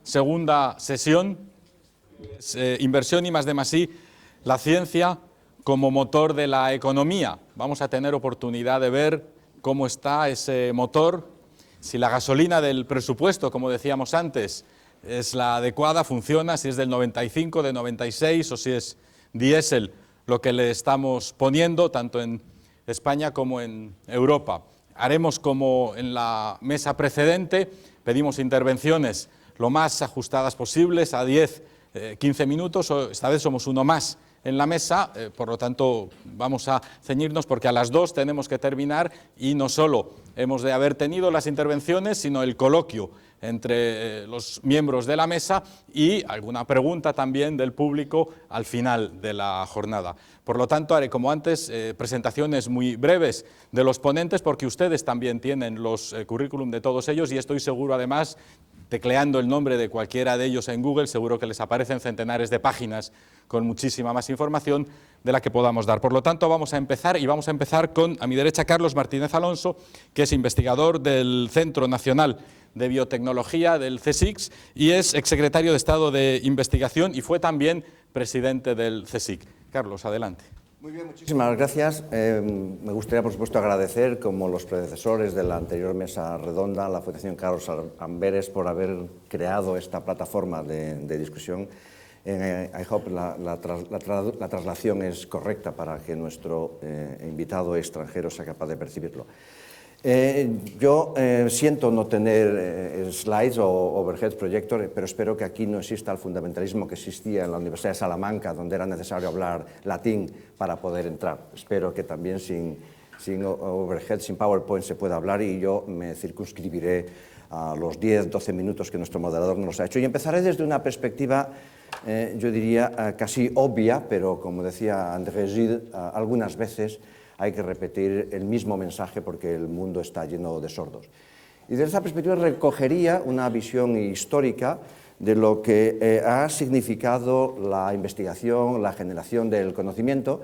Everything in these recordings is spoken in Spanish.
segunda sesión, inversión I+D+I, la ciencia como motor de la economía. Vamos a tener oportunidad de ver cómo está ese motor, si la gasolina del presupuesto, como decíamos antes, es la adecuada, funciona, si es del 95, de 96 o si es diésel lo que le estamos poniendo, tanto en España como en Europa. Haremos como en la mesa precedente, pedimos intervenciones lo más ajustadas posibles, a 10, 15 minutos, esta vez somos uno más en la mesa, por lo tanto vamos a ceñirnos porque a las 2 tenemos que terminar y no solo hemos de haber tenido las intervenciones, sino el coloquio entre los miembros de la mesa y alguna pregunta también del público al final de la jornada. Por lo tanto, haré como antes presentaciones muy breves de los ponentes porque ustedes también tienen los currículum de todos ellos y estoy seguro además, tecleando el nombre de cualquiera de ellos en Google, seguro que les aparecen centenares de páginas con muchísima más información de la que podamos dar. Por lo tanto, vamos a empezar y vamos a empezar con, a mi derecha, Carlos Martínez Alonso, que es investigador del Centro Nacional de Biotecnología del CSIC y es exsecretario de Estado de Investigación y fue también presidente del CSIC. Carlos, adelante. Muy bien, muchísimas gracias. Me gustaría, por supuesto, agradecer, como los predecesores de la anterior mesa redonda, a la Fundación Carlos Amberes por haber creado esta plataforma de discusión. I hope la traslación es correcta para que nuestro invitado extranjero sea capaz de percibirlo. Yo siento no tener slides o overhead projector, pero espero que aquí no exista el fundamentalismo que existía en la Universidad de Salamanca, donde era necesario hablar latín para poder entrar. Espero que también sin overhead, sin PowerPoint se pueda hablar y yo me circunscribiré a los 10-12 minutos que nuestro moderador nos ha hecho. Y empezaré desde una perspectiva, yo diría, casi obvia, pero como decía André Gide, algunas veces hay que repetir el mismo mensaje porque el mundo está lleno de sordos. Y desde esa perspectiva recogería una visión histórica de lo que ha significado la investigación, la generación del conocimiento,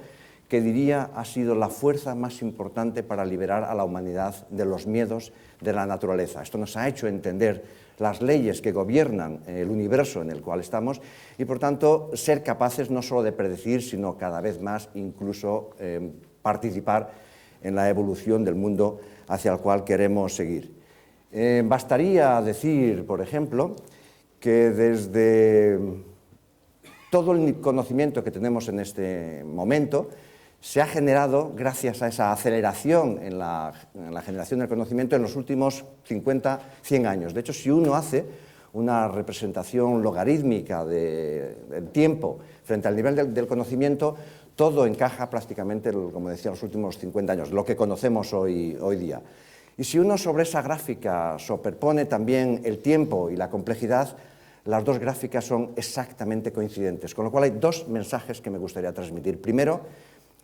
que diría ha sido la fuerza más importante para liberar a la humanidad de los miedos de la naturaleza. Esto nos ha hecho entender las leyes que gobiernan el universo en el cual estamos y, por tanto, ser capaces no solo de predecir, sino cada vez más incluso participar en la evolución del mundo hacia el cual queremos seguir. Bastaría decir, por ejemplo, que desde todo el conocimiento que tenemos en este momento se ha generado gracias a esa aceleración en la generación del conocimiento en los últimos 50, 100 años. De hecho, si uno hace una representación logarítmica del tiempo frente al nivel del conocimiento, todo encaja prácticamente, como decía, los últimos 50 años, lo que conocemos hoy día. Y si uno sobre esa gráfica superpone también el tiempo y la complejidad, las dos gráficas son exactamente coincidentes, con lo cual hay dos mensajes que me gustaría transmitir. Primero,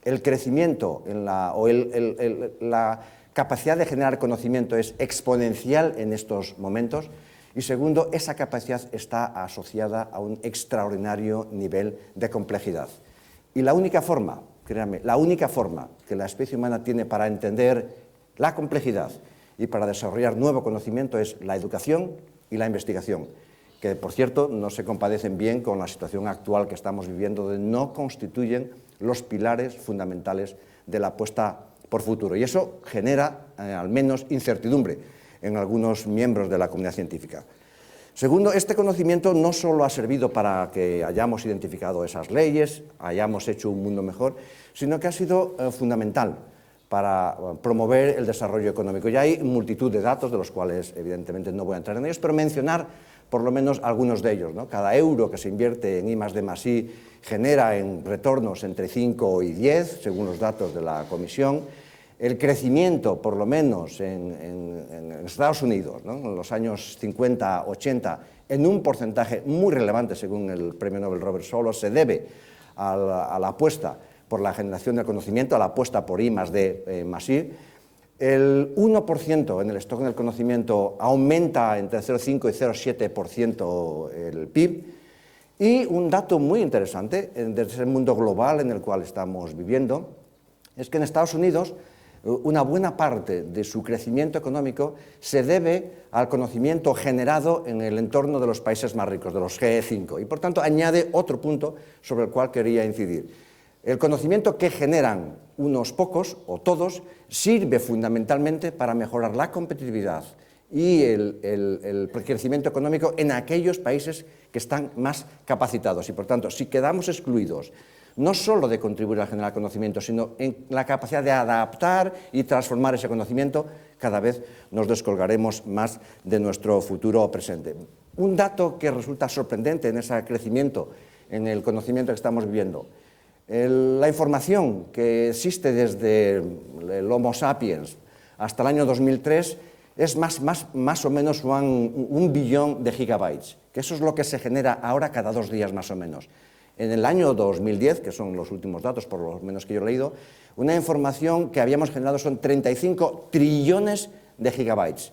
el crecimiento la capacidad de generar conocimiento es exponencial en estos momentos. Y segundo, esa capacidad está asociada a un extraordinario nivel de complejidad. Y la única forma, créanme, la única forma que la especie humana tiene para entender la complejidad y para desarrollar nuevo conocimiento es la educación y la investigación, que por cierto no se compadecen bien con la situación actual que estamos viviendo, donde no constituyen los pilares fundamentales de la apuesta por futuro. Y eso genera al menos incertidumbre en algunos miembros de la comunidad científica. Segundo, este conocimiento no solo ha servido para que hayamos identificado esas leyes, hayamos hecho un mundo mejor, sino que ha sido fundamental para promover el desarrollo económico. Ya hay multitud de datos, de los cuales evidentemente no voy a entrar en ellos, pero mencionar por lo menos algunos de ellos, ¿no? Cada euro que se invierte en I+D+I genera en retornos entre 5 y 10, según los datos de la Comisión. El crecimiento, por lo menos en Estados Unidos, ¿no? En los años 50, 80, en un porcentaje muy relevante, según el premio Nobel Robert Solow, se debe a la apuesta por la generación del conocimiento, a la apuesta por I+D+I. El 1% en el stock del conocimiento aumenta entre 0,5 y 0,7% el PIB. Y un dato muy interesante, desde el mundo global en el cual estamos viviendo, es que en Estados Unidos una buena parte de su crecimiento económico se debe al conocimiento generado en el entorno de los países más ricos, de los G5. Y por tanto añade otro punto sobre el cual quería incidir. El conocimiento que generan unos pocos o todos sirve fundamentalmente para mejorar la competitividad y el crecimiento económico en aquellos países que están más capacitados. Y por tanto, si quedamos excluidos no solo de contribuir a generar conocimiento, sino en la capacidad de adaptar y transformar ese conocimiento, cada vez nos descolgaremos más de nuestro futuro presente. Un dato que resulta sorprendente en ese crecimiento, en el conocimiento que estamos viviendo, la información que existe desde el Homo sapiens hasta el año 2003 es más o menos un billón de gigabytes, que eso es lo que se genera ahora cada 2 días más o menos. En el año 2010, que son los últimos datos, por lo menos que yo he leído, una información que habíamos generado son 35 trillones de gigabytes.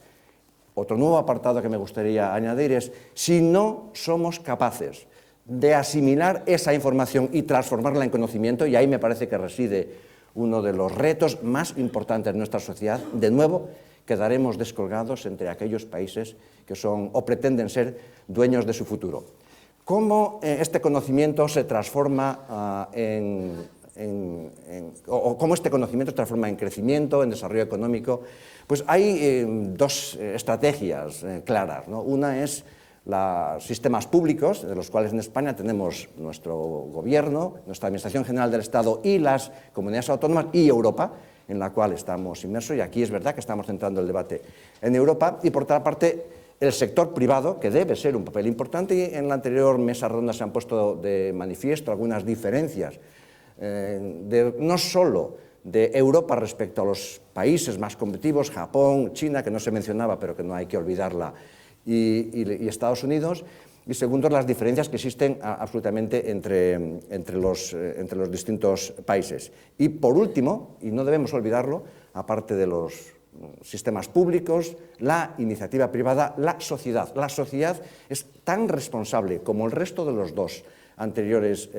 Otro nuevo apartado que me gustaría añadir es, si no somos capaces de asimilar esa información y transformarla en conocimiento, y ahí me parece que reside uno de los retos más importantes de nuestra sociedad, de nuevo quedaremos descolgados entre aquellos países que son o pretenden ser dueños de su futuro. ¿Cómo este conocimiento se transforma cómo este conocimiento se transforma en crecimiento, en desarrollo económico? Pues hay dos estrategias claras, ¿no? Una es los sistemas públicos, de los cuales en España tenemos nuestro gobierno, nuestra Administración General del Estado y las comunidades autónomas y Europa, en la cual estamos inmersos, y aquí es verdad que estamos centrando el debate en Europa, y por otra parte el sector privado, que debe ser un papel importante, y en la anterior mesa redonda se han puesto de manifiesto algunas diferencias, no solo de Europa respecto a los países más competitivos, Japón, China, que no se mencionaba, pero que no hay que olvidarla, y Estados Unidos, y segundo, las diferencias que existen absolutamente entre los distintos países. Y por último, y no debemos olvidarlo, aparte de los sistemas públicos, la iniciativa privada, la sociedad. La sociedad es tan responsable como el resto de los dos anteriores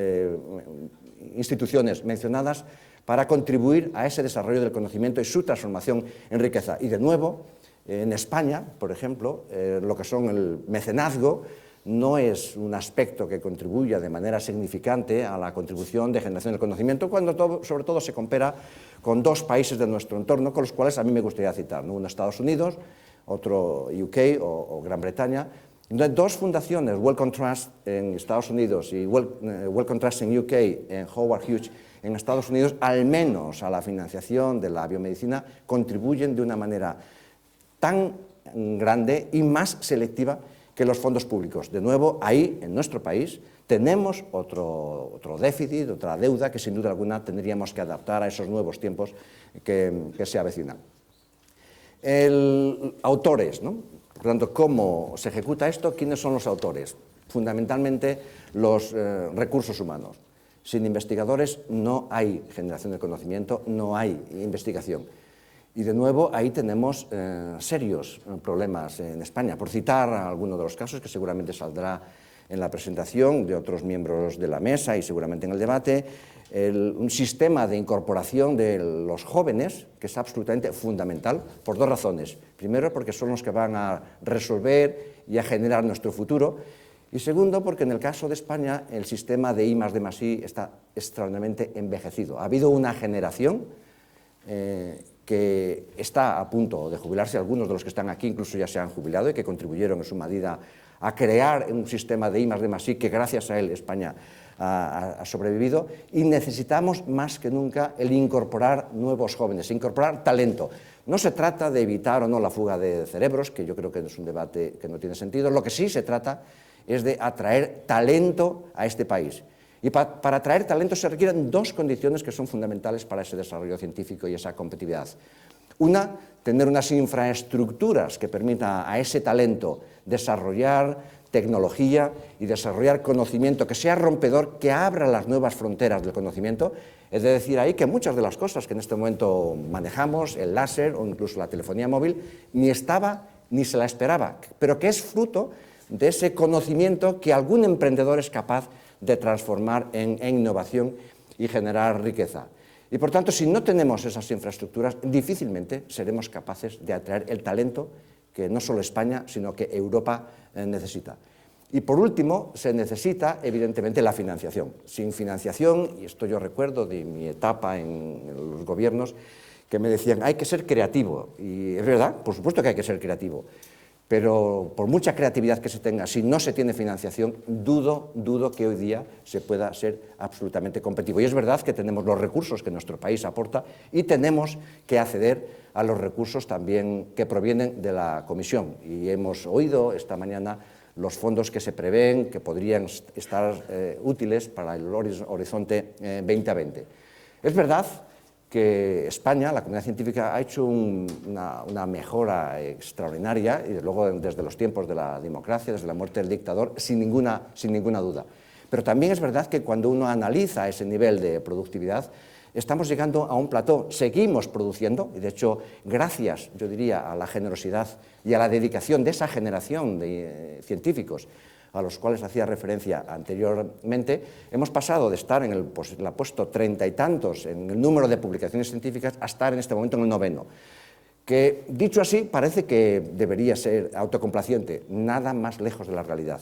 instituciones mencionadas para contribuir a ese desarrollo del conocimiento y su transformación en riqueza. Y de nuevo, en España, por ejemplo, lo que son el mecenazgo no es un aspecto que contribuya de manera significante a la contribución de generación del conocimiento, cuando sobre todo se compara con dos países de nuestro entorno, con los cuales a mí me gustaría citar, ¿no? Uno Estados Unidos, otro UK o Gran Bretaña. Dos fundaciones, Wellcome Trust en Estados Unidos y Wellcome Trust en UK, en Howard Hughes en Estados Unidos, al menos a la financiación de la biomedicina, contribuyen de una manera tan grande y más selectiva que los fondos públicos. De nuevo, ahí, en nuestro país, tenemos otro déficit, otra deuda que sin duda alguna tendríamos que adaptar a esos nuevos tiempos que se avecinan. Autores, ¿no? Por lo tanto, ¿cómo se ejecuta esto? ¿Quiénes son los autores? Fundamentalmente los recursos humanos. Sin investigadores no hay generación de conocimiento, no hay investigación. Y de nuevo ahí tenemos serios problemas en España. Por citar algunos de los casos que seguramente saldrá en la presentación de otros miembros de la mesa y seguramente en el debate, un sistema de incorporación de los jóvenes que es absolutamente fundamental por dos razones. Primero, porque son los que van a resolver y a generar nuestro futuro. Y segundo, porque en el caso de España el sistema de I+D+I está extraordinariamente envejecido. Ha habido una generación que está a punto de jubilarse, algunos de los que están aquí incluso ya se han jubilado y que contribuyeron en su medida a crear un sistema de I+D+I que gracias a él España ha sobrevivido, y necesitamos más que nunca el incorporar nuevos jóvenes, incorporar talento. No se trata de evitar o no la fuga de cerebros, que yo creo que es un debate que no tiene sentido, lo que sí se trata es de atraer talento a este país. Y para atraer talento se requieren dos condiciones que son fundamentales para ese desarrollo científico y esa competitividad. Una, tener unas infraestructuras que permitan a ese talento desarrollar tecnología y desarrollar conocimiento que sea rompedor, que abra las nuevas fronteras del conocimiento. Es decir, ahí que muchas de las cosas que en este momento manejamos, el láser o incluso la telefonía móvil, ni estaba ni se la esperaba, pero que es fruto de ese conocimiento que algún emprendedor es capaz de transformar en innovación y generar riqueza. Y por tanto, si no tenemos esas infraestructuras, difícilmente seremos capaces de atraer el talento que no solo España, sino que Europa necesita. Y por último, se necesita evidentemente la financiación. Sin financiación, y esto yo recuerdo de mi etapa en los gobiernos, que me decían, hay que ser creativo. Y es verdad, por supuesto que hay que ser creativo. Pero por mucha creatividad que se tenga, si no se tiene financiación, dudo que hoy día se pueda ser absolutamente competitivo. Y es verdad que tenemos los recursos que nuestro país aporta y tenemos que acceder a los recursos también que provienen de la Comisión. Y hemos oído esta mañana los fondos que se prevén, que podrían estar útiles para el Horizonte 2020. Es verdad que España, la comunidad científica, ha hecho una mejora extraordinaria, y luego desde los tiempos de la democracia, desde la muerte del dictador, sin ninguna duda. Pero también es verdad que cuando uno analiza ese nivel de productividad, estamos llegando a un plató, seguimos produciendo, y de hecho, gracias, yo diría, a la generosidad y a la dedicación de esa generación de científicos a los cuales hacía referencia anteriormente, hemos pasado de estar en el puesto 30 y tantos en el número de publicaciones científicas a estar en este momento en el 9º, que dicho así parece que debería ser autocomplaciente, nada más lejos de la realidad.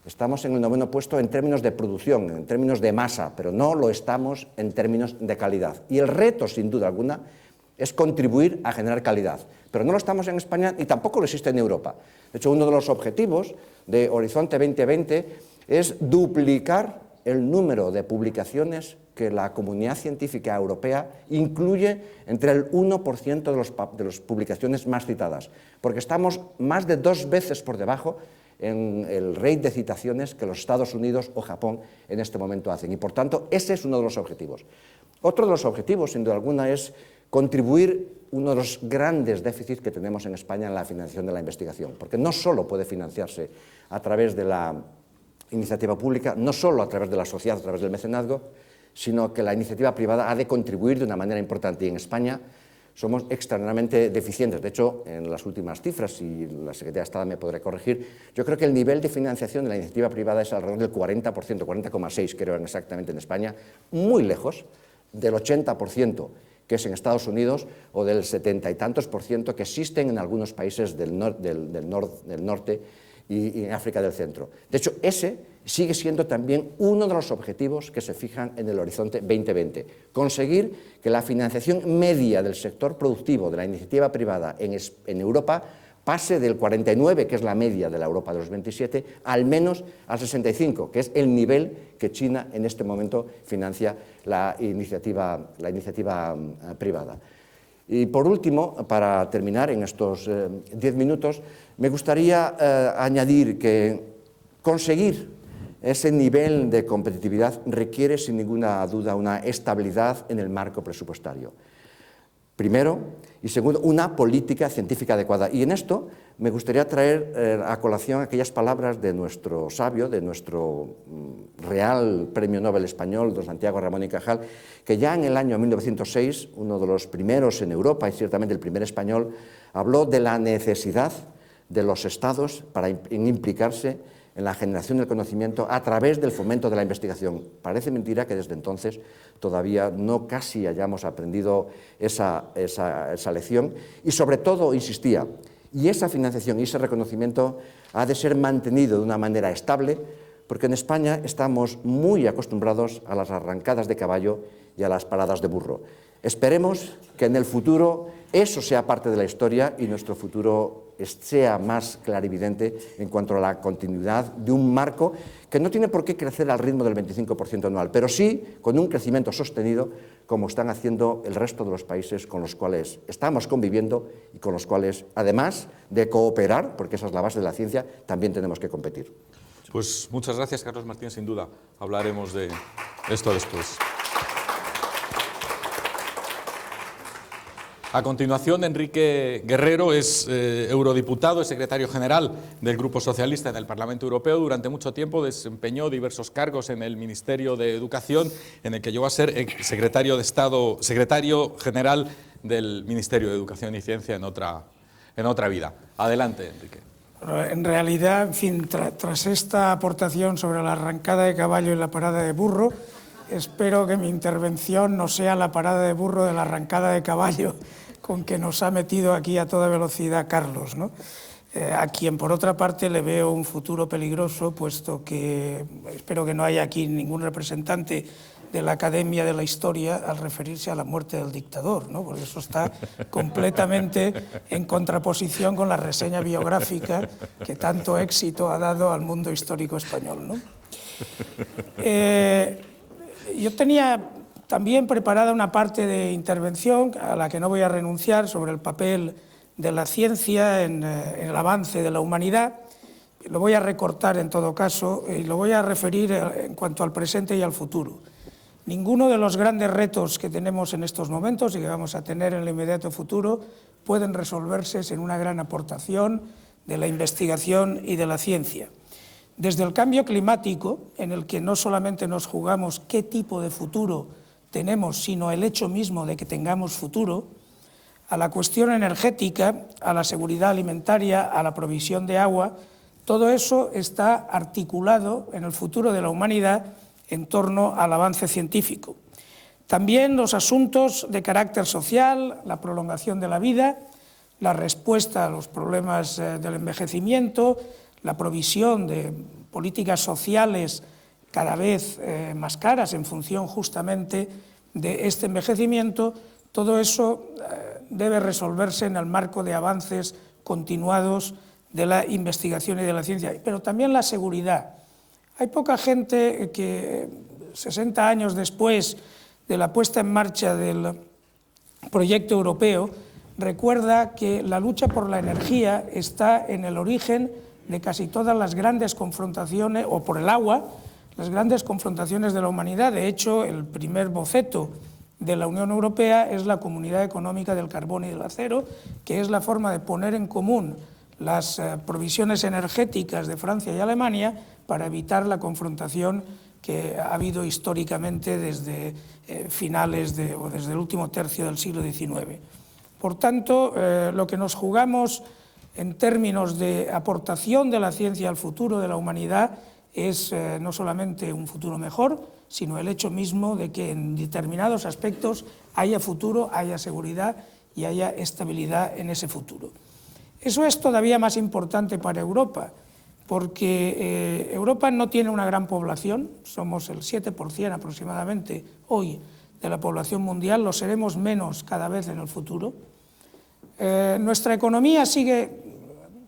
Estamos en el 9º puesto en términos de producción, en términos de masa, pero no lo estamos en términos de calidad. Y el reto, sin duda alguna, es contribuir a generar calidad. Pero no lo estamos en España y tampoco lo existe en Europa. De hecho, uno de los objetivos de Horizonte 2020 es duplicar el número de publicaciones que la comunidad científica europea incluye entre el 1% de las publicaciones más citadas, porque estamos más de 2 veces por debajo en el rate de citaciones que los Estados Unidos o Japón en este momento hacen. Y por tanto, ese es uno de los objetivos. Otro de los objetivos, sin duda alguna, es contribuir uno de los grandes déficits que tenemos en España en la financiación de la investigación, porque no solo puede financiarse a través de la iniciativa pública, no solo a través de la sociedad, a través del mecenazgo, sino que la iniciativa privada ha de contribuir de una manera importante. Y en España somos extraordinariamente deficientes. De hecho, en las últimas cifras, y la Secretaría de Estado me podrá corregir, yo creo que el nivel de financiación de la iniciativa privada es alrededor del 40%, 40,6% creo exactamente en España, muy lejos del 80% que es en Estados Unidos, o del 70 y tantos por ciento que existen en algunos países del norte y en África del Centro. De hecho, ese sigue siendo también uno de los objetivos que se fijan en el Horizonte 2020, conseguir que la financiación media del sector productivo de la iniciativa privada en Europa pase del 49, que es la media de la Europa de los 27, al menos al 65, que es el nivel que China en este momento financia la iniciativa privada. Y por último, para terminar en estos 10 minutos, me gustaría añadir que conseguir ese nivel de competitividad requiere sin ninguna duda una estabilidad en el marco presupuestario. Primero, y segundo, una política científica adecuada. Y en esto me gustaría traer a colación aquellas palabras de nuestro sabio, de nuestro Real Premio Nobel español, don Santiago Ramón y Cajal, que ya en el año 1906, uno de los primeros en Europa y ciertamente el primer español, habló de la necesidad de los estados para implicarse en la generación del conocimiento a través del fomento de la investigación. Parece mentira que desde entonces todavía no casi hayamos aprendido esa lección y sobre todo insistía, y esa financiación y ese reconocimiento ha de ser mantenido de una manera estable, porque en España estamos muy acostumbrados a las arrancadas de caballo y a las paradas de burro. Esperemos que en el futuro eso sea parte de la historia y nuestro futuro sea más clarividente en cuanto a la continuidad de un marco que no tiene por qué crecer al ritmo del 25% anual, pero sí con un crecimiento sostenido como están haciendo el resto de los países con los cuales estamos conviviendo y con los cuales, además de cooperar, porque esa es la base de la ciencia, también tenemos que competir. Pues muchas gracias, Carlos Martín, sin duda hablaremos de esto después. A continuación, Enrique Guerrero es eurodiputado, es secretario general del Grupo Socialista en el Parlamento Europeo. Durante mucho tiempo desempeñó diversos cargos en el Ministerio de Educación, en el que llegó a ser secretario de Estado, secretario general del Ministerio de Educación y Ciencia en otra vida. Adelante, Enrique. En realidad, en fin, tras esta aportación sobre la arrancada de caballo y la parada de burro, espero que mi intervención no sea la parada de burro de la arrancada de caballo con que nos ha metido aquí a toda velocidad Carlos, ¿no? A quien por otra parte le veo un futuro peligroso, puesto que espero que no haya aquí ningún representante de la Academia de la Historia al referirse a la muerte del dictador, ¿no? Porque eso está completamente en contraposición con la reseña biográfica que tanto éxito ha dado al mundo histórico español, ¿no? Yo tenía también preparada una parte de intervención a la que no voy a renunciar sobre el papel de la ciencia en el avance de la humanidad. Lo voy a recortar en todo caso y lo voy a referir en cuanto al presente y al futuro. Ninguno de los grandes retos que tenemos en estos momentos y que vamos a tener en el inmediato futuro pueden resolverse sin una gran aportación de la investigación y de la ciencia. Desde el cambio climático, en el que no solamente nos jugamos qué tipo de futuro tenemos, sino el hecho mismo de que tengamos futuro, a la cuestión energética, a la seguridad alimentaria, a la provisión de agua, todo eso está articulado en el futuro de la humanidad en torno al avance científico. También los asuntos de carácter social, la prolongación de la vida, la respuesta a los problemas del envejecimiento, la provisión de políticas sociales cada vez más caras en función justamente de este envejecimiento, todo eso debe resolverse en el marco de avances continuados de la investigación y de la ciencia, pero también la seguridad. Hay poca gente que 60 años después de la puesta en marcha del proyecto europeo recuerda que la lucha por la energía está en el origen de casi todas las grandes confrontaciones, o por el agua, las grandes confrontaciones de la humanidad. De hecho, el primer boceto de la Unión Europea es la Comunidad Económica del Carbón y del Acero, que es la forma de poner en común las provisiones energéticas de Francia y Alemania para evitar la confrontación que ha habido históricamente desde finales o desde el último tercio del siglo XIX. Por tanto, lo que nos jugamos en términos de aportación de la ciencia al futuro de la humanidad es no solamente un futuro mejor, sino el hecho mismo de que en determinados aspectos haya futuro, haya seguridad y haya estabilidad en ese futuro. Eso es todavía más importante para Europa, porque Europa no tiene una gran población, somos el 7% aproximadamente hoy de la población mundial, lo seremos menos cada vez en el futuro. Nuestra economía sigue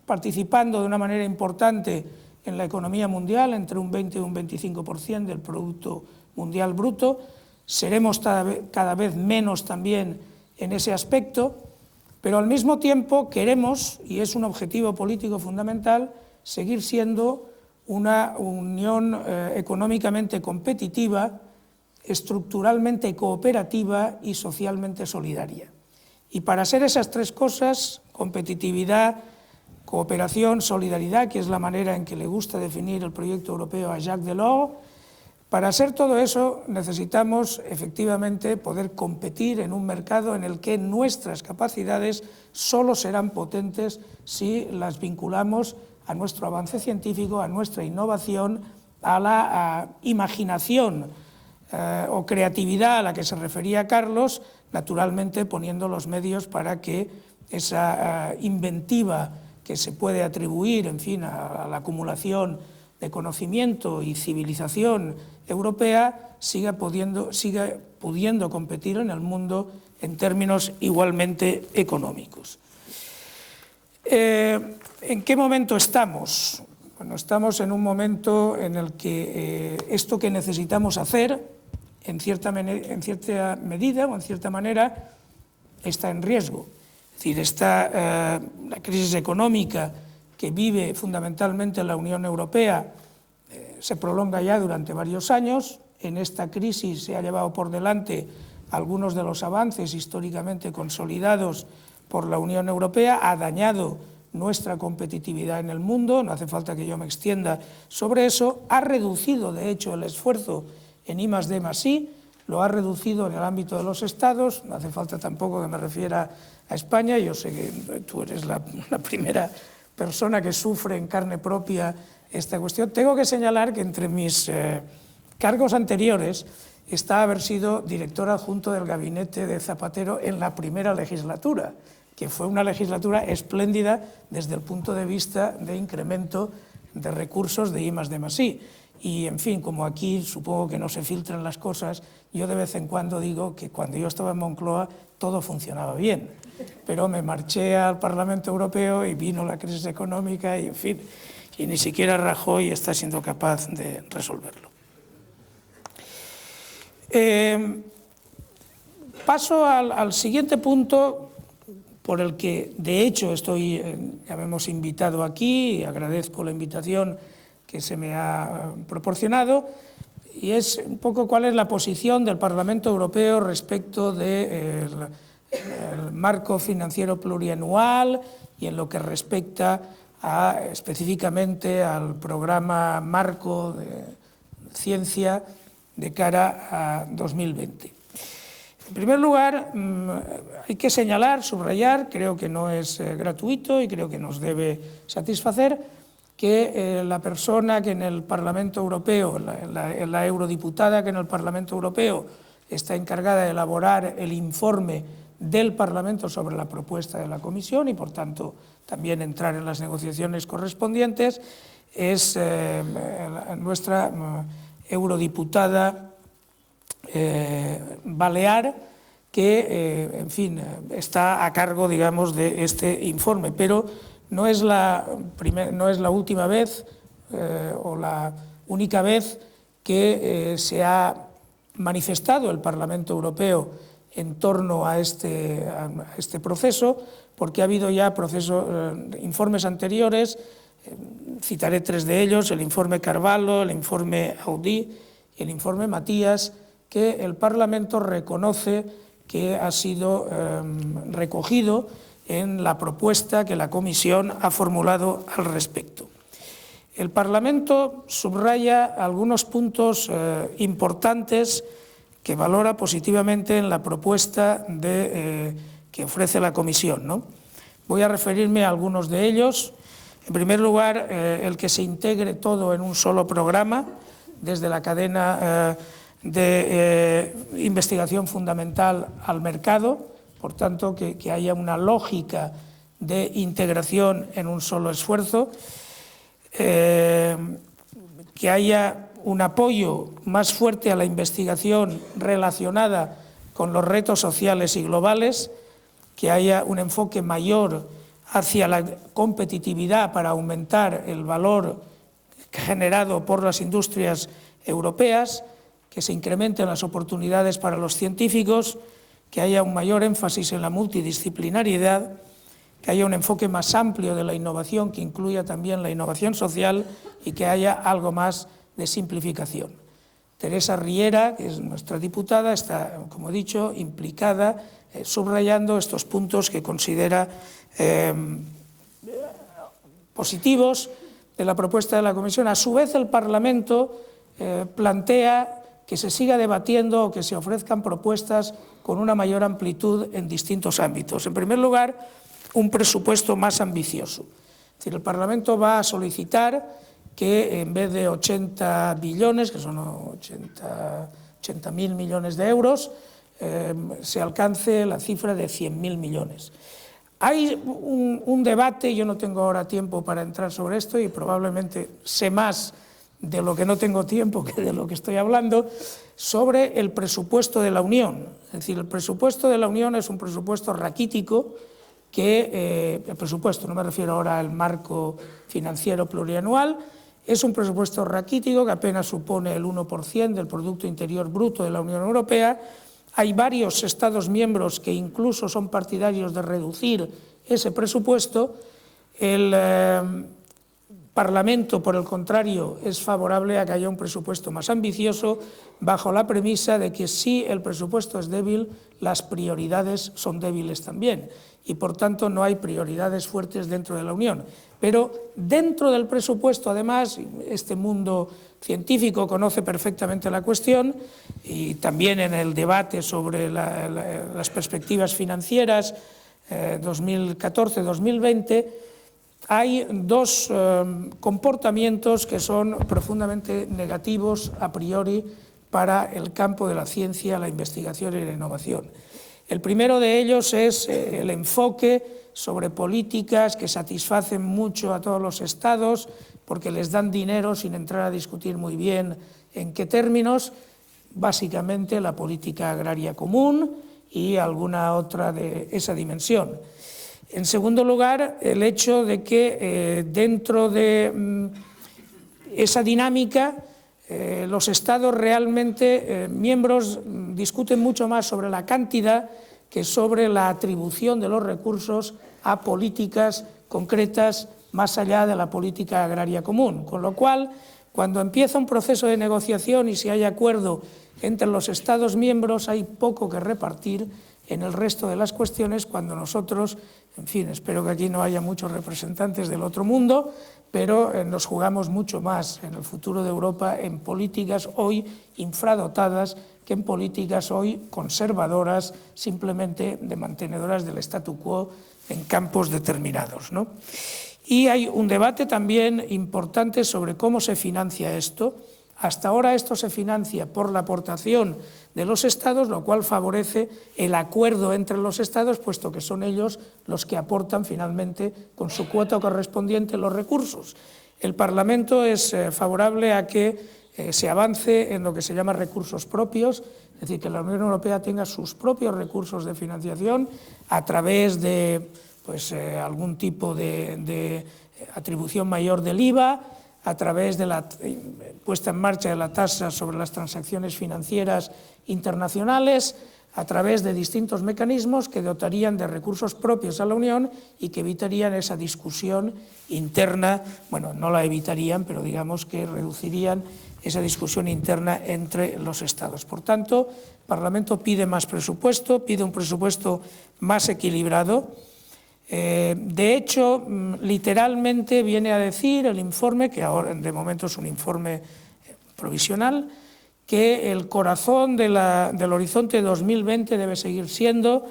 participando de una manera importante en la economía mundial, entre un 20 y un 25% del Producto Mundial Bruto. Seremos cada vez menos también en ese aspecto, pero al mismo tiempo queremos, y es un objetivo político fundamental, seguir siendo una unión económicamente competitiva, estructuralmente cooperativa y socialmente solidaria. Y para ser esas tres cosas, competitividad, cooperación, solidaridad, que es la manera en que le gusta definir el proyecto europeo a Jacques Delors, para ser todo eso necesitamos efectivamente poder competir en un mercado en el que nuestras capacidades solo serán potentes si las vinculamos a nuestro avance científico, a nuestra innovación, a la imaginación o creatividad a la que se refería Carlos, naturalmente poniendo los medios para que esa inventiva que se puede atribuir, en fin, a la acumulación de conocimiento y civilización europea siga pudiendo competir en el mundo en términos igualmente económicos. ¿En qué momento estamos? Bueno, estamos en un momento en el que esto que necesitamos hacer, en cierta medida o en cierta manera, está en riesgo. Es decir, la crisis económica que vive fundamentalmente la Unión Europea se prolonga ya durante varios años. En esta crisis se ha llevado por delante algunos de los avances históricamente consolidados por la Unión Europea, ha dañado nuestra competitividad en el mundo, no hace falta que yo me extienda sobre eso, ha reducido de hecho el esfuerzo en I+D+I, lo ha reducido en el ámbito de los estados, no hace falta tampoco que me refiera a España, yo sé que tú eres la primera persona que sufre en carne propia esta cuestión. Tengo que señalar que entre mis cargos anteriores está haber sido director adjunto del gabinete de Zapatero en la primera legislatura, que fue una legislatura espléndida desde el punto de vista de incremento de recursos de I+D+I. Y, en fin, como aquí supongo que no se filtran las cosas, yo de vez en cuando digo que cuando yo estaba en Moncloa todo funcionaba bien, pero me marché al Parlamento Europeo y vino la crisis económica y, en fin, y ni siquiera Rajoy está siendo capaz de resolverlo. Paso al siguiente punto, por el que de hecho ya me hemos invitado aquí, y agradezco la invitación que se me ha proporcionado, y es un poco cuál es la posición del Parlamento Europeo respecto del marco financiero plurianual y en lo que respecta específicamente al programa marco de ciencia de cara a 2020. En primer lugar, hay que señalar, subrayar, creo que no es gratuito y creo que nos debe satisfacer, que la persona que en el Parlamento Europeo, la eurodiputada que en el Parlamento Europeo está encargada de elaborar el informe del Parlamento sobre la propuesta de la Comisión y, por tanto, también entrar en las negociaciones correspondientes, es nuestra eurodiputada balear, que, en fin, está a cargo, digamos, de este informe, pero no es la última vez o la única vez que se ha manifestado el Parlamento Europeo en torno a este proceso, porque ha habido ya informes anteriores, citaré 3 de ellos: el informe Carvalho, el informe Audy y el informe Matías, que el Parlamento reconoce que ha sido recogido en la propuesta que la Comisión ha formulado al respecto. El Parlamento subraya algunos puntos importantes que valora positivamente en la propuesta que ofrece la Comisión, ¿no? Voy a referirme a algunos de ellos. En primer lugar, el que se integre todo en un solo programa, desde la cadena de investigación fundamental al mercado, por tanto, que haya una lógica de integración en un solo esfuerzo, que haya un apoyo más fuerte a la investigación relacionada con los retos sociales y globales, que haya un enfoque mayor hacia la competitividad para aumentar el valor generado por las industrias europeas, que se incrementen las oportunidades para los científicos, que haya un mayor énfasis en la multidisciplinariedad, que haya un enfoque más amplio de la innovación, que incluya también la innovación social, y que haya algo más de simplificación. Teresa Riera, que es nuestra diputada, está, como he dicho, implicada, subrayando estos puntos que considera positivos de la propuesta de la Comisión. A su vez, el Parlamento plantea que se siga debatiendo o que se ofrezcan propuestas con una mayor amplitud en distintos ámbitos. En primer lugar, un presupuesto más ambicioso. Es decir, el Parlamento va a solicitar que en vez de 80 billones, que son 80.000 millones de euros, se alcance la cifra de 100.000 millones. Hay un debate, yo no tengo ahora tiempo para entrar sobre esto y probablemente sé más de lo que no tengo tiempo que de lo que estoy hablando, sobre el presupuesto de la Unión. Es decir, el presupuesto de la Unión es un presupuesto raquítico que, el presupuesto, no me refiero ahora al marco financiero plurianual, es un presupuesto raquítico que apenas supone el 1% del Producto Interior Bruto de la Unión Europea. Hay varios Estados miembros que incluso son partidarios de reducir ese presupuesto. El Parlamento, por el contrario, es favorable a que haya un presupuesto más ambicioso, bajo la premisa de que si el presupuesto es débil, las prioridades son débiles también, y por tanto no hay prioridades fuertes dentro de la Unión. Pero dentro del presupuesto, además, este mundo científico conoce perfectamente la cuestión, y también en el debate sobre las perspectivas financieras 2014-2020, hay dos comportamientos que son profundamente negativos a priori para el campo de la ciencia, la investigación y la innovación. El primero de ellos es el enfoque sobre políticas que satisfacen mucho a todos los estados porque les dan dinero sin entrar a discutir muy bien en qué términos, básicamente la política agraria común y alguna otra de esa dimensión. En segundo lugar, el hecho de que dentro de esa dinámica los estados realmente miembros discuten mucho más sobre la cantidad que sobre la atribución de los recursos a políticas concretas más allá de la política agraria común. Con lo cual, cuando empieza un proceso de negociación y si hay acuerdo entre los estados miembros, hay poco que repartir en el resto de las cuestiones cuando nosotros, en fin, espero que aquí no haya muchos representantes del otro mundo, pero nos jugamos mucho más en el futuro de Europa en políticas hoy infradotadas que en políticas hoy conservadoras, simplemente de mantenedoras del statu quo en campos determinados, ¿no? Y hay un debate también importante sobre cómo se financia esto. Hasta ahora esto se financia por la aportación de los estados, lo cual favorece el acuerdo entre los estados, puesto que son ellos los que aportan finalmente con su cuota correspondiente los recursos. El Parlamento es favorable a que se avance en lo que se llama recursos propios, es decir, que la Unión Europea tenga sus propios recursos de financiación a través de algún tipo de atribución mayor del IVA, a través de la puesta en marcha de la tasa sobre las transacciones financieras internacionales, a través de distintos mecanismos que dotarían de recursos propios a la Unión y que evitarían esa discusión interna, bueno, no la evitarían, pero digamos que reducirían esa discusión interna entre los Estados. Por tanto, el Parlamento pide más presupuesto, pide un presupuesto más equilibrado. De hecho, literalmente viene a decir el informe, que ahora de momento es un informe provisional, que el corazón del horizonte 2020 debe seguir siendo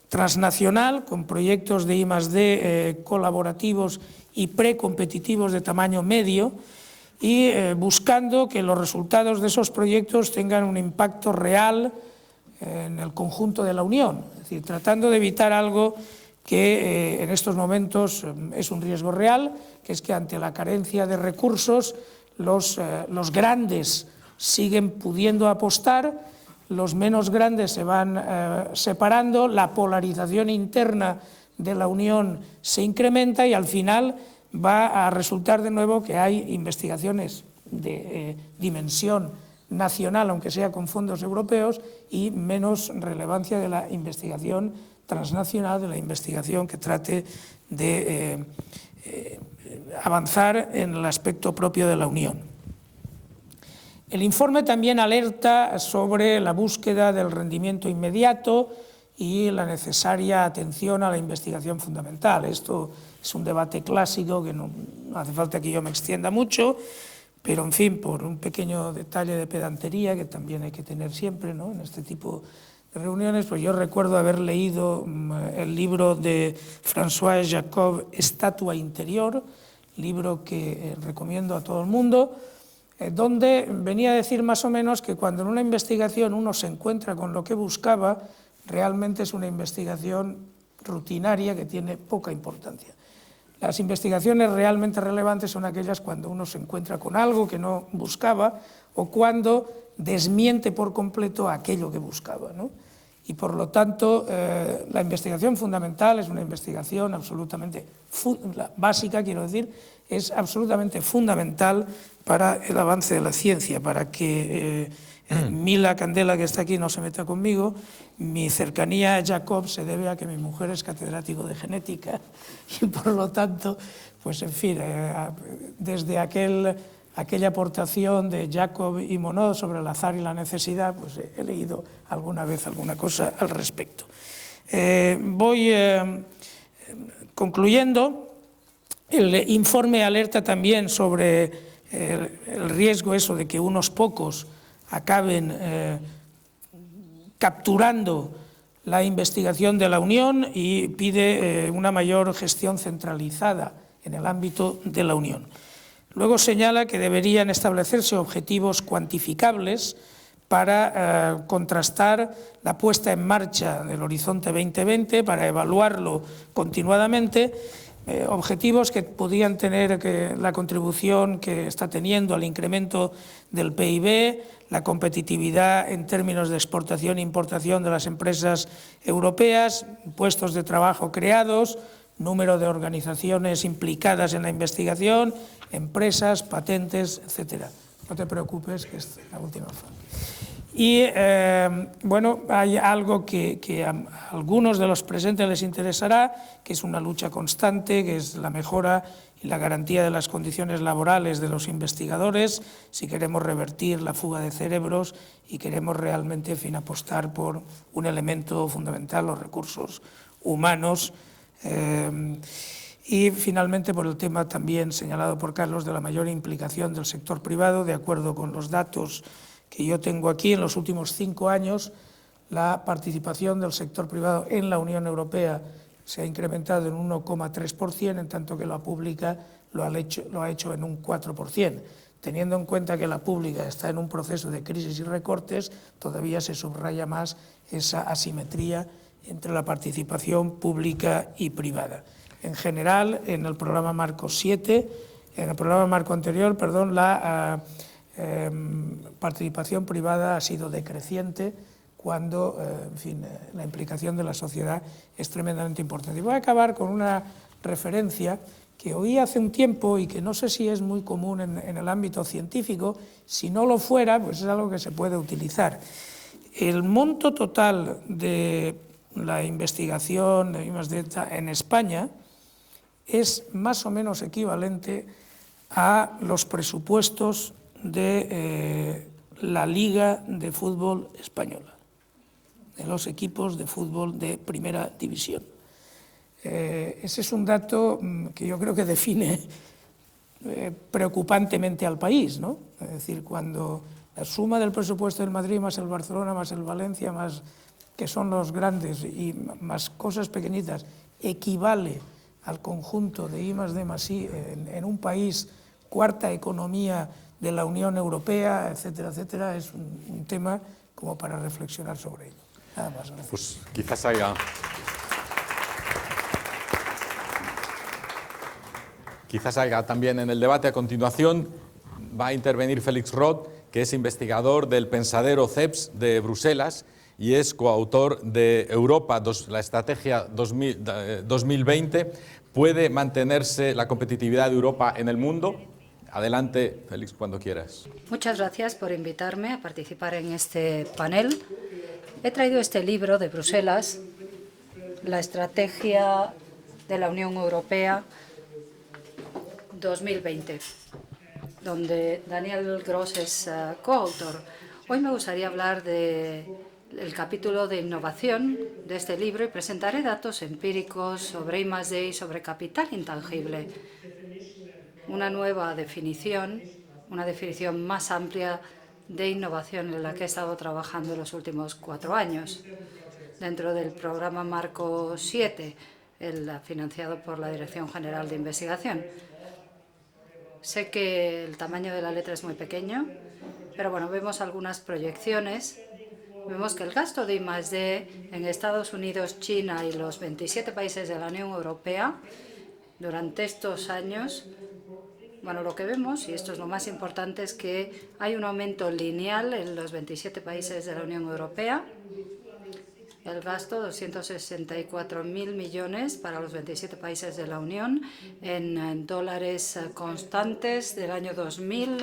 transnacional, con proyectos de I+D colaborativos y precompetitivos de tamaño medio, y buscando que los resultados de esos proyectos tengan un impacto real en el conjunto de la Unión, es decir, tratando de evitar algo que en estos momentos es un riesgo real, que es que ante la carencia de recursos los grandes siguen pudiendo apostar, los menos grandes se van separando, la polarización interna de la Unión se incrementa y al final va a resultar de nuevo que hay investigaciones de dimensión nacional, aunque sea con fondos europeos, y menos relevancia de la investigación transnacional, de la investigación que trate de avanzar en el aspecto propio de la Unión. El informe también alerta sobre la búsqueda del rendimiento inmediato y la necesaria atención a la investigación fundamental. Esto es un debate clásico que no hace falta que yo me extienda mucho, pero en fin, por un pequeño detalle de pedantería que también hay que tener siempre, ¿no?, en este tipo de reuniones, pues yo recuerdo haber leído el libro de François Jacob, Estatua Interior, libro que recomiendo a todo el mundo, donde venía a decir más o menos que cuando en una investigación uno se encuentra con lo que buscaba, realmente es una investigación rutinaria que tiene poca importancia. Las investigaciones realmente relevantes son aquellas cuando uno se encuentra con algo que no buscaba o cuando desmiente por completo aquello que buscaba, ¿no? Y por lo tanto, la investigación fundamental es una investigación absolutamente básica, quiero decir, es absolutamente fundamental para el avance de la ciencia, para que Mila Candela, que está aquí, no se meta conmigo. Mi cercanía a Jacob se debe a que mi mujer es catedrático de genética y por lo tanto, pues en fin, desde aquella aportación de Jacob y Monod sobre el azar y la necesidad, pues he leído alguna vez alguna cosa al respecto. Voy concluyendo. El informe alerta también sobre el riesgo eso de que unos pocos acaben capturando la investigación de la Unión y pide una mayor gestión centralizada en el ámbito de la Unión. Luego señala que deberían establecerse objetivos cuantificables para contrastar la puesta en marcha del Horizonte 2020, para evaluarlo continuadamente, objetivos que podían tener la contribución que está teniendo al incremento del PIB, la competitividad en términos de exportación e importación de las empresas europeas, puestos de trabajo creados, número de organizaciones implicadas en la investigación, empresas, patentes, etcétera. No te preocupes, que es la última fase. Y bueno, hay algo que a algunos de los presentes les interesará, que es una lucha constante, que es la mejora y la garantía de las condiciones laborales de los investigadores, si queremos revertir la fuga de cerebros y queremos realmente, en fin, apostar por un elemento fundamental, los recursos humanos. Y finalmente por el tema también señalado por Carlos de la mayor implicación del sector privado, de acuerdo con los datos que yo tengo aquí, en los últimos 5 años la participación del sector privado en la Unión Europea se ha incrementado en un 1,3%, en tanto que la pública lo ha hecho en un 4%. Teniendo en cuenta que la pública está en un proceso de crisis y recortes, todavía se subraya más esa asimetría entre la participación pública y privada. En general, en el programa Marco 7, en el programa Marco anterior, perdón, la participación privada ha sido decreciente cuando, en fin, la implicación de la sociedad es tremendamente importante. Y voy a acabar con una referencia que oí hace un tiempo y que no sé si es muy común en el ámbito científico. Si no lo fuera, pues es algo que se puede utilizar. El monto total de la investigación de I+D en España es más o menos equivalente a los presupuestos de la Liga de Fútbol Española, de los equipos de fútbol de primera división. Ese es un dato que yo creo que define preocupantemente al país, ¿no? Es decir, cuando la suma del presupuesto del Madrid más el Barcelona más el Valencia, más que son los grandes y más cosas pequeñitas, equivale al conjunto de I+D+I en un país, cuarta economía de la Unión Europea, etcétera, etcétera, es un tema como para reflexionar sobre ello. Nada más, gracias. Pues quizás haya también en el debate a continuación, va a intervenir Félix Rot, que es investigador del Pensadero CEPS de Bruselas y es coautor de Europa, la estrategia 2020. ¿Puede mantenerse la competitividad de Europa en el mundo? Adelante, Félix, cuando quieras. Muchas gracias por invitarme a participar en este panel. He traído este libro de Bruselas, La Estrategia de la Unión Europea 2020, donde Daniel Gross es coautor. Hoy me gustaría hablar del capítulo de innovación de este libro y presentaré datos empíricos sobre I+D y sobre capital intangible. Una nueva definición, una definición más amplia de innovación en la que he estado trabajando en los últimos 4 años, dentro del programa Marco 7, financiado por la Dirección General de Investigación. Sé que el tamaño de la letra es muy pequeño, pero bueno, vemos algunas proyecciones. Vemos que el gasto de I+D en Estados Unidos, China y los 27 países de la Unión Europea durante estos años, bueno, lo que vemos, y esto es lo más importante, es que hay un aumento lineal en los 27 países de la Unión Europea. El gasto, 264.000 millones para los 27 países de la Unión, en dólares constantes del año 2000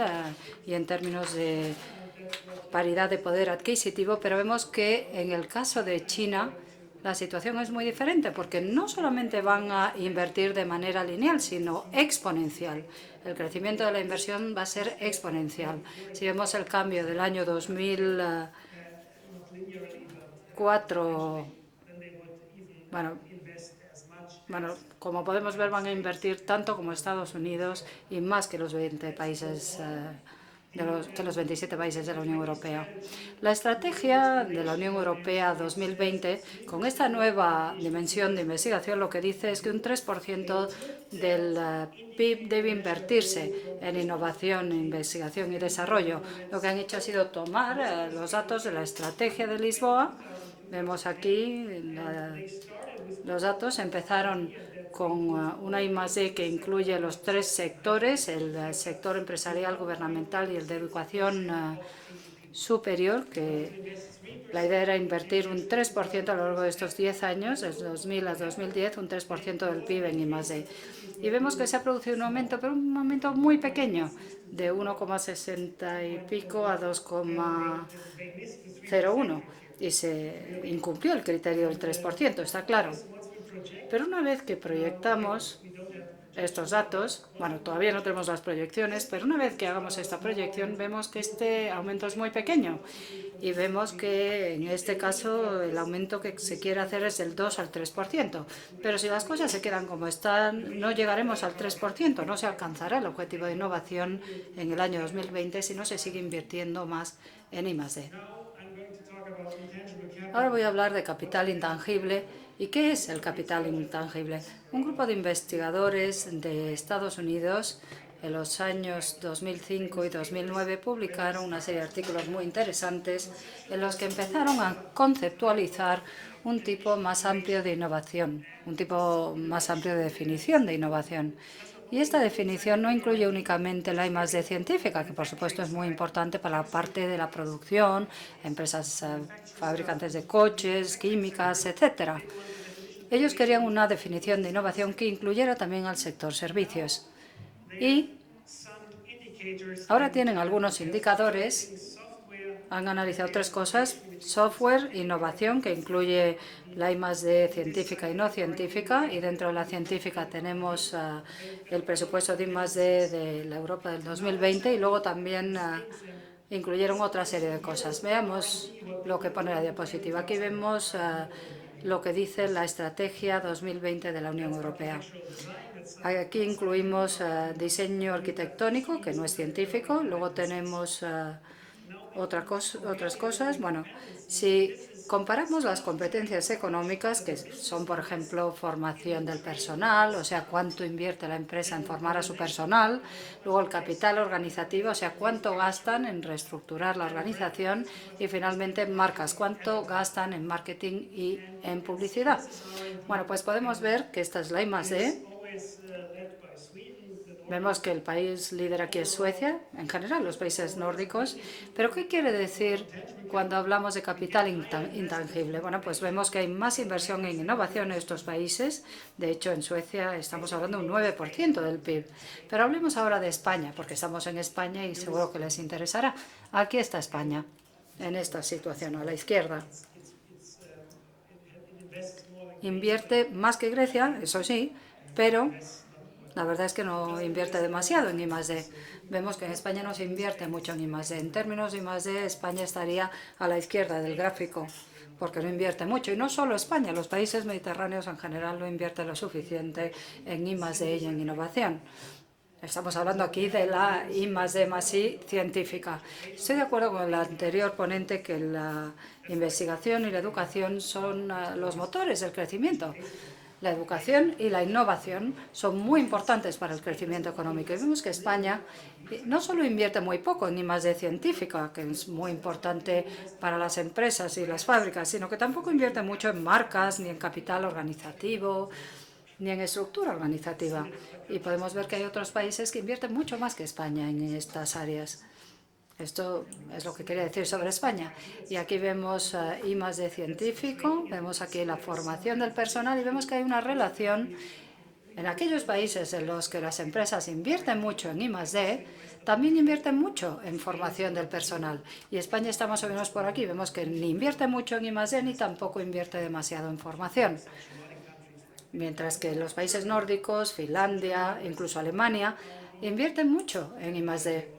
y en términos de paridad de poder adquisitivo. Pero vemos que en el caso de China la situación es muy diferente, porque no solamente van a invertir de manera lineal, sino exponencial. El crecimiento de la inversión va a ser exponencial. Si vemos el cambio del año 2004, bueno, como podemos ver, van a invertir tanto como Estados Unidos y más que los 20 países de los 27 países de la Unión Europea. La estrategia de la Unión Europea 2020, con esta nueva dimensión de investigación, lo que dice es que un 3% del PIB debe invertirse en innovación, investigación y desarrollo. Lo que han hecho ha sido tomar los datos de la estrategia de Lisboa. Vemos aquí los datos. Empezaron con una I+D que incluye los 3 sectores, el sector empresarial, gubernamental y el de educación superior, que la idea era invertir un 3% a lo largo de estos 10 años, desde 2000 a 2010, un 3% del PIB en I+D. Y vemos que se ha producido un aumento, pero un aumento muy pequeño, de 1,60 y pico a 2,01. Y se incumplió el criterio del 3%, está claro. Pero una vez que proyectamos estos datos, bueno, todavía no tenemos las proyecciones, pero una vez que hagamos esta proyección vemos que este aumento es muy pequeño y vemos que en este caso el aumento que se quiere hacer es del 2 al 3%. Pero si las cosas se quedan como están, no llegaremos al 3%, no se alcanzará el objetivo de innovación en el año 2020 si no se sigue invirtiendo más en I+D. Ahora voy a hablar de capital intangible. ¿Y qué es el capital intangible? Un grupo de investigadores de Estados Unidos en los años 2005 y 2009 publicaron una serie de artículos muy interesantes en los que empezaron a conceptualizar un tipo más amplio de innovación, un tipo más amplio de definición de innovación. Y esta definición no incluye únicamente la I+D científica, que por supuesto es muy importante para la parte de la producción, empresas fabricantes de coches, químicas, etcétera. Ellos querían una definición de innovación que incluyera también al sector servicios. Y ahora tienen algunos indicadores. Han analizado 3 cosas: software, innovación, que incluye la I+D científica y no científica, y dentro de la científica tenemos el presupuesto de I+D de la Europa del 2020, y luego también incluyeron otra serie de cosas. Veamos lo que pone la diapositiva. Aquí vemos lo que dice la Estrategia 2020 de la Unión Europea. Aquí incluimos diseño arquitectónico, que no es científico. Luego tenemos otras cosas. Bueno, si comparamos las competencias económicas, que son, por ejemplo, formación del personal, o sea, cuánto invierte la empresa en formar a su personal, luego el capital organizativo, o sea, cuánto gastan en reestructurar la organización, y finalmente marcas, cuánto gastan en marketing y en publicidad. Bueno, pues podemos ver que esta es la I+D. Vemos que el país líder aquí es Suecia, en general los países nórdicos. ¿Pero qué quiere decir cuando hablamos de capital intangible? Bueno, pues vemos que hay más inversión en innovación en estos países. De hecho, en Suecia estamos hablando de un 9% del PIB. Pero hablemos ahora de España, porque estamos en España y seguro que les interesará. Aquí está España, en esta situación, a la izquierda. Invierte más que Grecia, eso sí, pero la verdad es que no invierte demasiado en I+D. Vemos que en España no se invierte mucho en I+D. En términos de I+D, España estaría a la izquierda del gráfico, porque no invierte mucho. Y no solo España, los países mediterráneos en general no invierten lo suficiente en I+D y en innovación. Estamos hablando aquí de la I+D+I científica. Estoy de acuerdo con el anterior ponente que la investigación y la educación son los motores del crecimiento. La educación y la innovación son muy importantes para el crecimiento económico. Y vemos que España no solo invierte muy poco en I+D científica, que es muy importante para las empresas y las fábricas, sino que tampoco invierte mucho en marcas, ni en capital organizativo, ni en estructura organizativa. Y podemos ver que hay otros países que invierten mucho más que España en estas áreas. Esto es lo que quería decir sobre España. Y aquí vemos I+D científico, vemos aquí la formación del personal y vemos que hay una relación en aquellos países en los que las empresas invierten mucho en I+D, también invierten mucho en formación del personal. Y España está más o menos por aquí. Vemos que ni invierte mucho en I+D ni tampoco invierte demasiado en formación. Mientras que los países nórdicos, Finlandia, incluso Alemania, invierten mucho en I+D.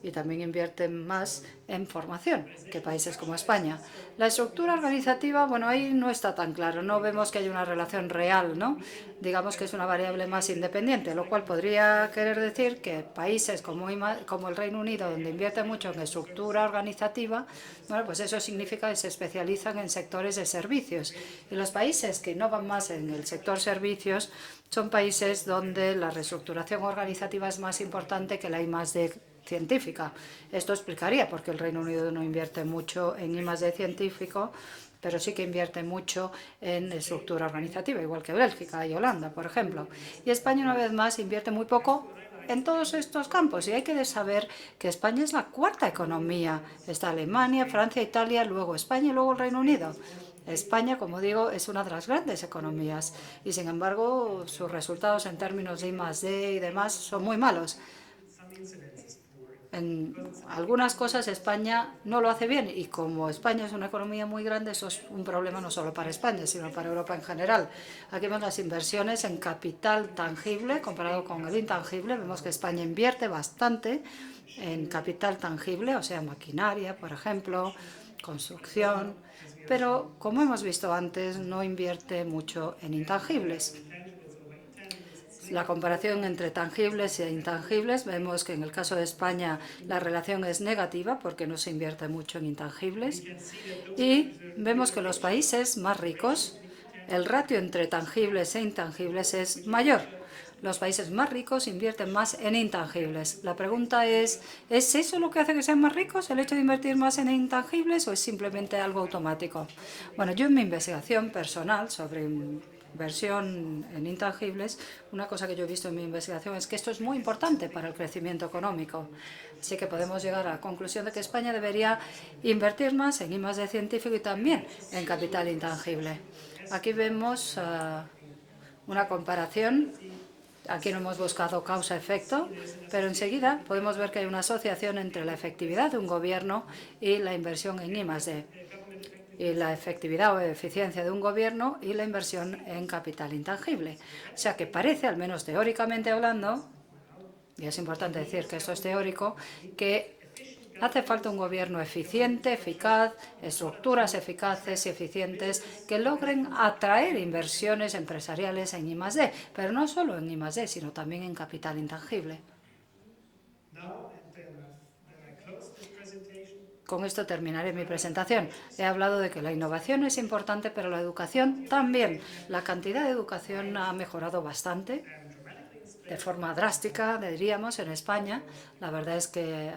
y también invierten más en formación que países como España. La estructura organizativa, bueno, ahí no está tan claro, no vemos que haya una relación real, ¿no? Digamos que es una variable más independiente, lo cual podría querer decir que países como el Reino Unido, donde invierte mucho en estructura organizativa, bueno, pues eso significa que se especializan en sectores de servicios. Y los países que innovan más en el sector servicios son países donde la reestructuración organizativa es más importante que la I+D científica. Esto explicaría por qué el Reino Unido no invierte mucho en I+D científico, pero sí que invierte mucho en estructura organizativa, igual que Bélgica y Holanda, por ejemplo. Y España, una vez más, invierte muy poco en todos estos campos. Y hay que saber que España es la cuarta economía. Está Alemania, Francia, Italia, luego España y luego el Reino Unido. España, como digo, es una de las grandes economías y, sin embargo, sus resultados en términos de I+D y demás son muy malos. En algunas cosas España no lo hace bien y como España es una economía muy grande, eso es un problema no solo para España, sino para Europa en general. Aquí vemos las inversiones en capital tangible comparado con el intangible. Vemos que España invierte bastante en capital tangible, o sea, maquinaria, por ejemplo, construcción, pero como hemos visto antes, no invierte mucho en intangibles. La comparación entre tangibles e intangibles, vemos que en el caso de España la relación es negativa porque no se invierte mucho en intangibles y vemos que los países más ricos, el ratio entre tangibles e intangibles es mayor. Los países más ricos invierten más en intangibles. La pregunta ¿es eso lo que hace que sean más ricos, el hecho de invertir más en intangibles, o es simplemente algo automático? Bueno, yo en mi investigación personal sobre inversión en intangibles, una cosa que yo he visto en mi investigación es que esto es muy importante para el crecimiento económico. Así que podemos llegar a la conclusión de que España debería invertir más en I+D científico y también en capital intangible. Aquí vemos una comparación. Aquí no hemos buscado causa-efecto, pero enseguida podemos ver que hay una asociación entre la efectividad de un gobierno y la inversión en I+D. Y la efectividad o eficiencia de un gobierno y la inversión en capital intangible. O sea que parece, al menos teóricamente hablando, y es importante decir que esto es teórico, que hace falta un gobierno eficiente, eficaz, estructuras eficaces y eficientes que logren atraer inversiones empresariales en I+D, pero no solo en I+D, sino también en capital intangible. Con esto terminaré mi presentación. He hablado de que la innovación es importante, pero la educación también. La cantidad de educación ha mejorado bastante, de forma drástica, diríamos, en España. La verdad es que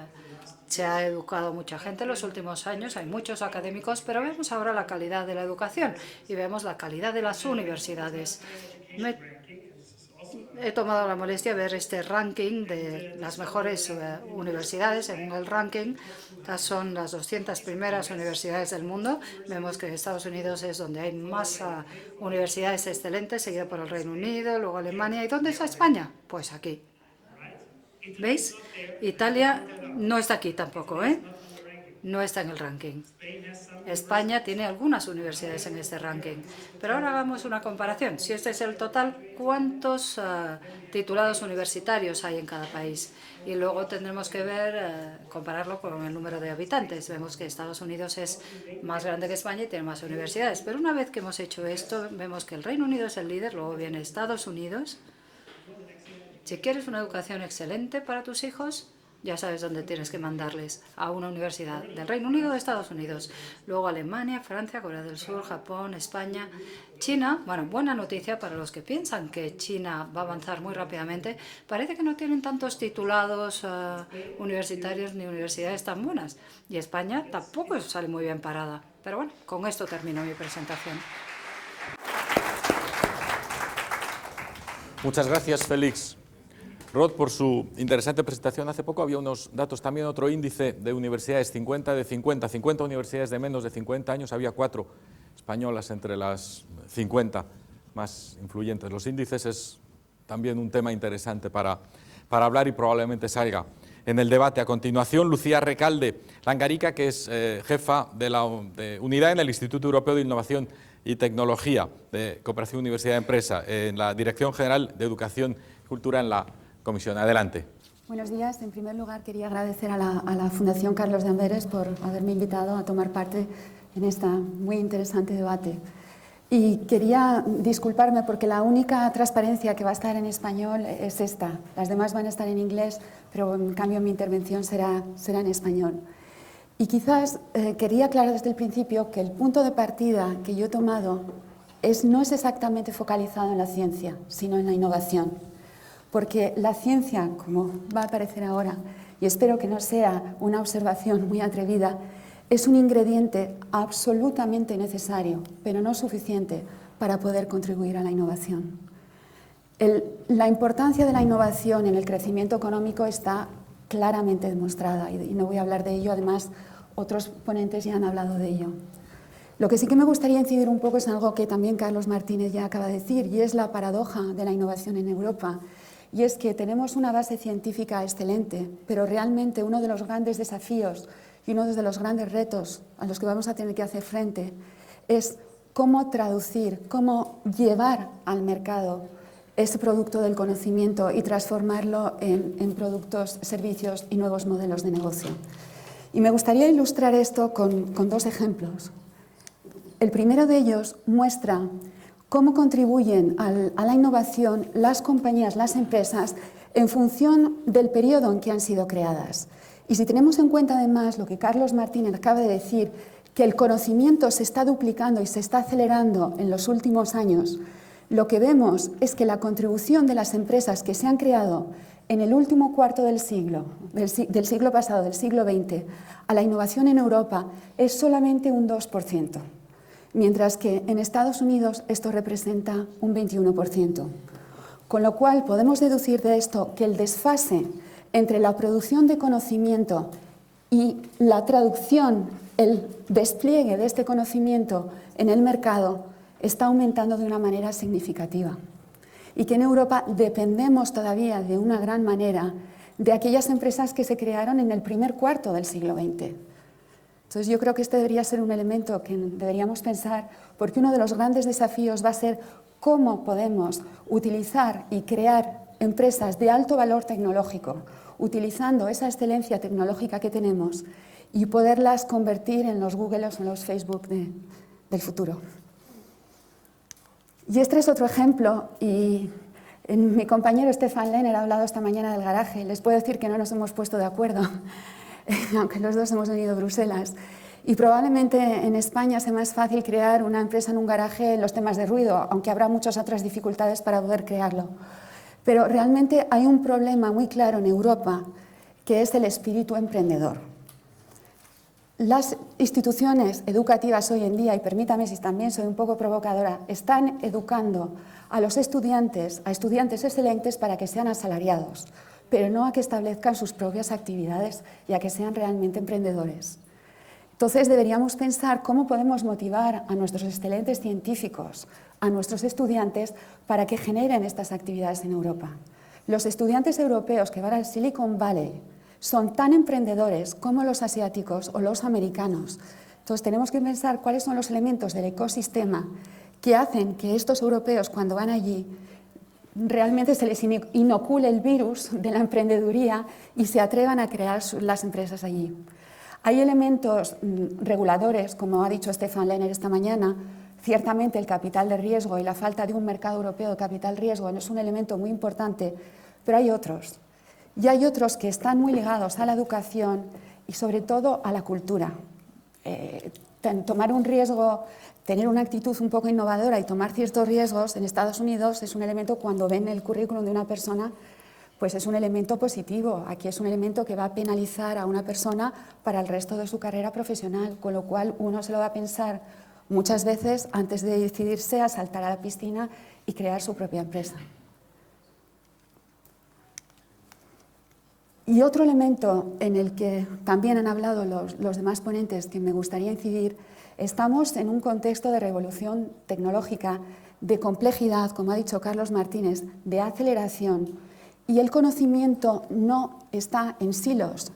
se ha educado mucha gente en los últimos años, hay muchos académicos, pero vemos ahora la calidad de la educación y vemos la calidad de las universidades. He tomado la molestia de ver este ranking de las mejores universidades. Según el ranking, estas son las 200 primeras universidades del mundo. Vemos que Estados Unidos es donde hay más universidades excelentes, seguido por el Reino Unido, luego Alemania. ¿Y dónde está España? Pues aquí. ¿Veis? Italia no está aquí tampoco, ¿eh? No está en el ranking. España tiene algunas universidades en este ranking. Pero ahora hagamos una comparación. Si este es el total, ¿cuántos titulados universitarios hay en cada país? Y luego tendremos que ver, compararlo con el número de habitantes. Vemos que Estados Unidos es más grande que España y tiene más universidades. Pero una vez que hemos hecho esto, vemos que el Reino Unido es el líder, luego viene Estados Unidos. Si quieres una educación excelente para tus hijos, ya sabes dónde tienes que mandarles, a una universidad del Reino Unido o de Estados Unidos. Luego Alemania, Francia, Corea del Sur, Japón, España, China. Bueno, buena noticia para los que piensan que China va a avanzar muy rápidamente. Parece que no tienen tantos titulados universitarios ni universidades tan buenas. Y España tampoco sale muy bien parada. Pero bueno, con esto termino mi presentación. Muchas gracias, Félix. Rod, por su interesante presentación. Hace poco había unos datos, también otro índice de universidades, 50 universidades de menos de 50 años, había 4 españolas entre las 50 más influyentes. Los índices es también un tema interesante para hablar y probablemente salga en el debate. A continuación, Lucía Recalde Langarica, que es jefa de la unidad en el Instituto Europeo de Innovación y Tecnología de Cooperación Universidad Empresa, en la Dirección General de Educación y Cultura en la Comisión. Adelante. Buenos días. En primer lugar, quería agradecer a la Fundación Carlos de Amberes por haberme invitado a tomar parte en este muy interesante debate. Y quería disculparme porque la única transparencia que va a estar en español es esta. Las demás van a estar en inglés, pero en cambio mi intervención será en español. Y quizás quería aclarar desde el principio que el punto de partida que yo he tomado no es exactamente focalizado en la ciencia, sino en la innovación. Porque la ciencia, como va a aparecer ahora, y espero que no sea una observación muy atrevida, es un ingrediente absolutamente necesario, pero no suficiente para poder contribuir a la innovación. La importancia de la innovación en el crecimiento económico está claramente demostrada y no voy a hablar de ello, además otros ponentes ya han hablado de ello. Lo que sí que me gustaría incidir un poco es algo que también Carlos Martínez ya acaba de decir, y es la paradoja de la innovación en Europa. Y es que tenemos una base científica excelente, pero realmente uno de los grandes desafíos y uno de los grandes retos a los que vamos a tener que hacer frente es cómo traducir, cómo llevar al mercado ese producto del conocimiento y transformarlo en productos, servicios y nuevos modelos de negocio. Y me gustaría ilustrar esto con dos ejemplos. El primero de ellos muestra cómo contribuyen a la innovación las compañías, las empresas, en función del periodo en que han sido creadas. Y si tenemos en cuenta además lo que Carlos Martínez acaba de decir, que el conocimiento se está duplicando y se está acelerando en los últimos años, lo que vemos es que la contribución de las empresas que se han creado en el último cuarto del siglo pasado, del siglo XX, a la innovación en Europa es solamente un 2%. Mientras que en Estados Unidos esto representa un 21%. Con lo cual podemos deducir de esto que el desfase entre la producción de conocimiento y la traducción, el despliegue de este conocimiento en el mercado está aumentando de una manera significativa. Y que en Europa dependemos todavía de una gran manera de aquellas empresas que se crearon en el primer cuarto del siglo XX. Entonces yo creo que este debería ser un elemento que deberíamos pensar, porque uno de los grandes desafíos va a ser cómo podemos utilizar y crear empresas de alto valor tecnológico, utilizando esa excelencia tecnológica que tenemos y poderlas convertir en los Google o en los Facebook del futuro. Y este es otro ejemplo, y mi compañero Stefan Lehner ha hablado esta mañana del garaje. Les puedo decir que no nos hemos puesto de acuerdo, aunque los dos hemos venido a Bruselas. Y probablemente en España sea más fácil crear una empresa en un garaje en los temas de ruido, aunque habrá muchas otras dificultades para poder crearlo. Pero realmente hay un problema muy claro en Europa, que es el espíritu emprendedor. Las instituciones educativas hoy en día, y permítame si también soy un poco provocadora, están educando a los estudiantes, a estudiantes excelentes para que sean asalariados, pero no a que establezcan sus propias actividades y a que sean realmente emprendedores. Entonces deberíamos pensar cómo podemos motivar a nuestros excelentes científicos, a nuestros estudiantes, para que generen estas actividades en Europa. Los estudiantes europeos que van al Silicon Valley son tan emprendedores como los asiáticos o los americanos. Entonces tenemos que pensar cuáles son los elementos del ecosistema que hacen que estos europeos, cuando van allí, realmente se les inocule el virus de la emprendeduría y se atrevan a crear las empresas allí. Hay elementos reguladores, como ha dicho Stefan Lehner esta mañana. Ciertamente el capital de riesgo y la falta de un mercado europeo de capital riesgo es un elemento muy importante, pero hay otros. Y hay otros que están muy ligados a la educación y sobre todo a la cultura. Tomar un riesgo, tener una actitud un poco innovadora y tomar ciertos riesgos en Estados Unidos es un elemento, cuando ven el currículum de una persona, pues es un elemento positivo. Aquí es un elemento que va a penalizar a una persona para el resto de su carrera profesional, con lo cual uno se lo va a pensar muchas veces antes de decidirse a saltar a la piscina y crear su propia empresa. Y otro elemento en el que también han hablado los demás ponentes que me gustaría incidir, estamos en un contexto de revolución tecnológica, de complejidad, como ha dicho Carlos Martínez, de aceleración, y el conocimiento no está en silos,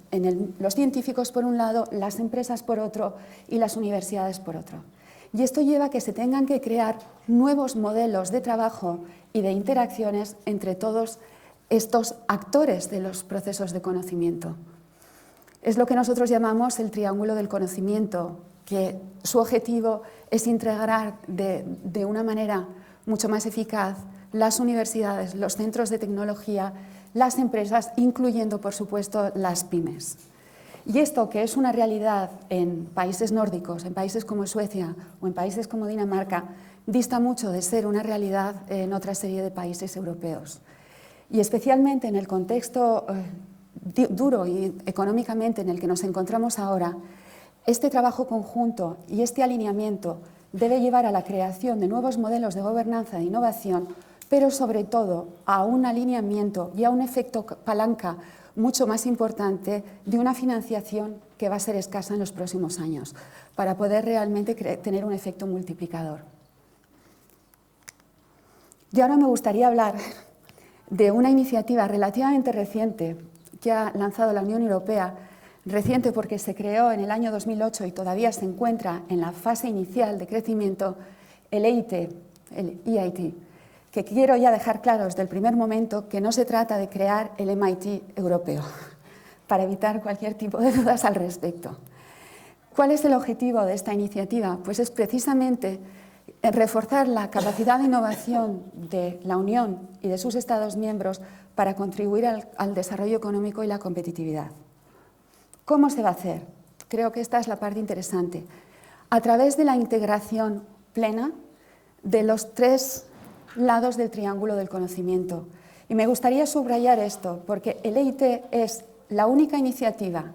los científicos por un lado, las empresas por otro y las universidades por otro. Y esto lleva a que se tengan que crear nuevos modelos de trabajo y de interacciones entre todos estos actores de los procesos de conocimiento. Es lo que nosotros llamamos el triángulo del conocimiento, que su objetivo es integrar de una manera mucho más eficaz las universidades, los centros de tecnología, las empresas, incluyendo, por supuesto, las pymes. Y esto, que es una realidad en países nórdicos, en países como Suecia o en países como Dinamarca, dista mucho de ser una realidad en otra serie de países europeos. Y especialmente en el contexto duro y económicamente en el que nos encontramos ahora, este trabajo conjunto y este alineamiento debe llevar a la creación de nuevos modelos de gobernanza e innovación, pero sobre todo a un alineamiento y a un efecto palanca mucho más importante de una financiación que va a ser escasa en los próximos años, para poder realmente tener un efecto multiplicador. Y ahora me gustaría hablar de una iniciativa relativamente reciente que ha lanzado la Unión Europea, reciente porque se creó en el año 2008 y todavía se encuentra en la fase inicial de crecimiento, el EIT, que quiero ya dejar claro desde el primer momento que no se trata de crear el MIT europeo, para evitar cualquier tipo de dudas al respecto. ¿Cuál es el objetivo de esta iniciativa? Pues es precisamente reforzar la capacidad de innovación de la Unión y de sus Estados miembros para contribuir al desarrollo económico y la competitividad. ¿Cómo se va a hacer? Creo que esta es la parte interesante. A través de la integración plena de los tres lados del triángulo del conocimiento. Y me gustaría subrayar esto, porque el EIT es la única iniciativa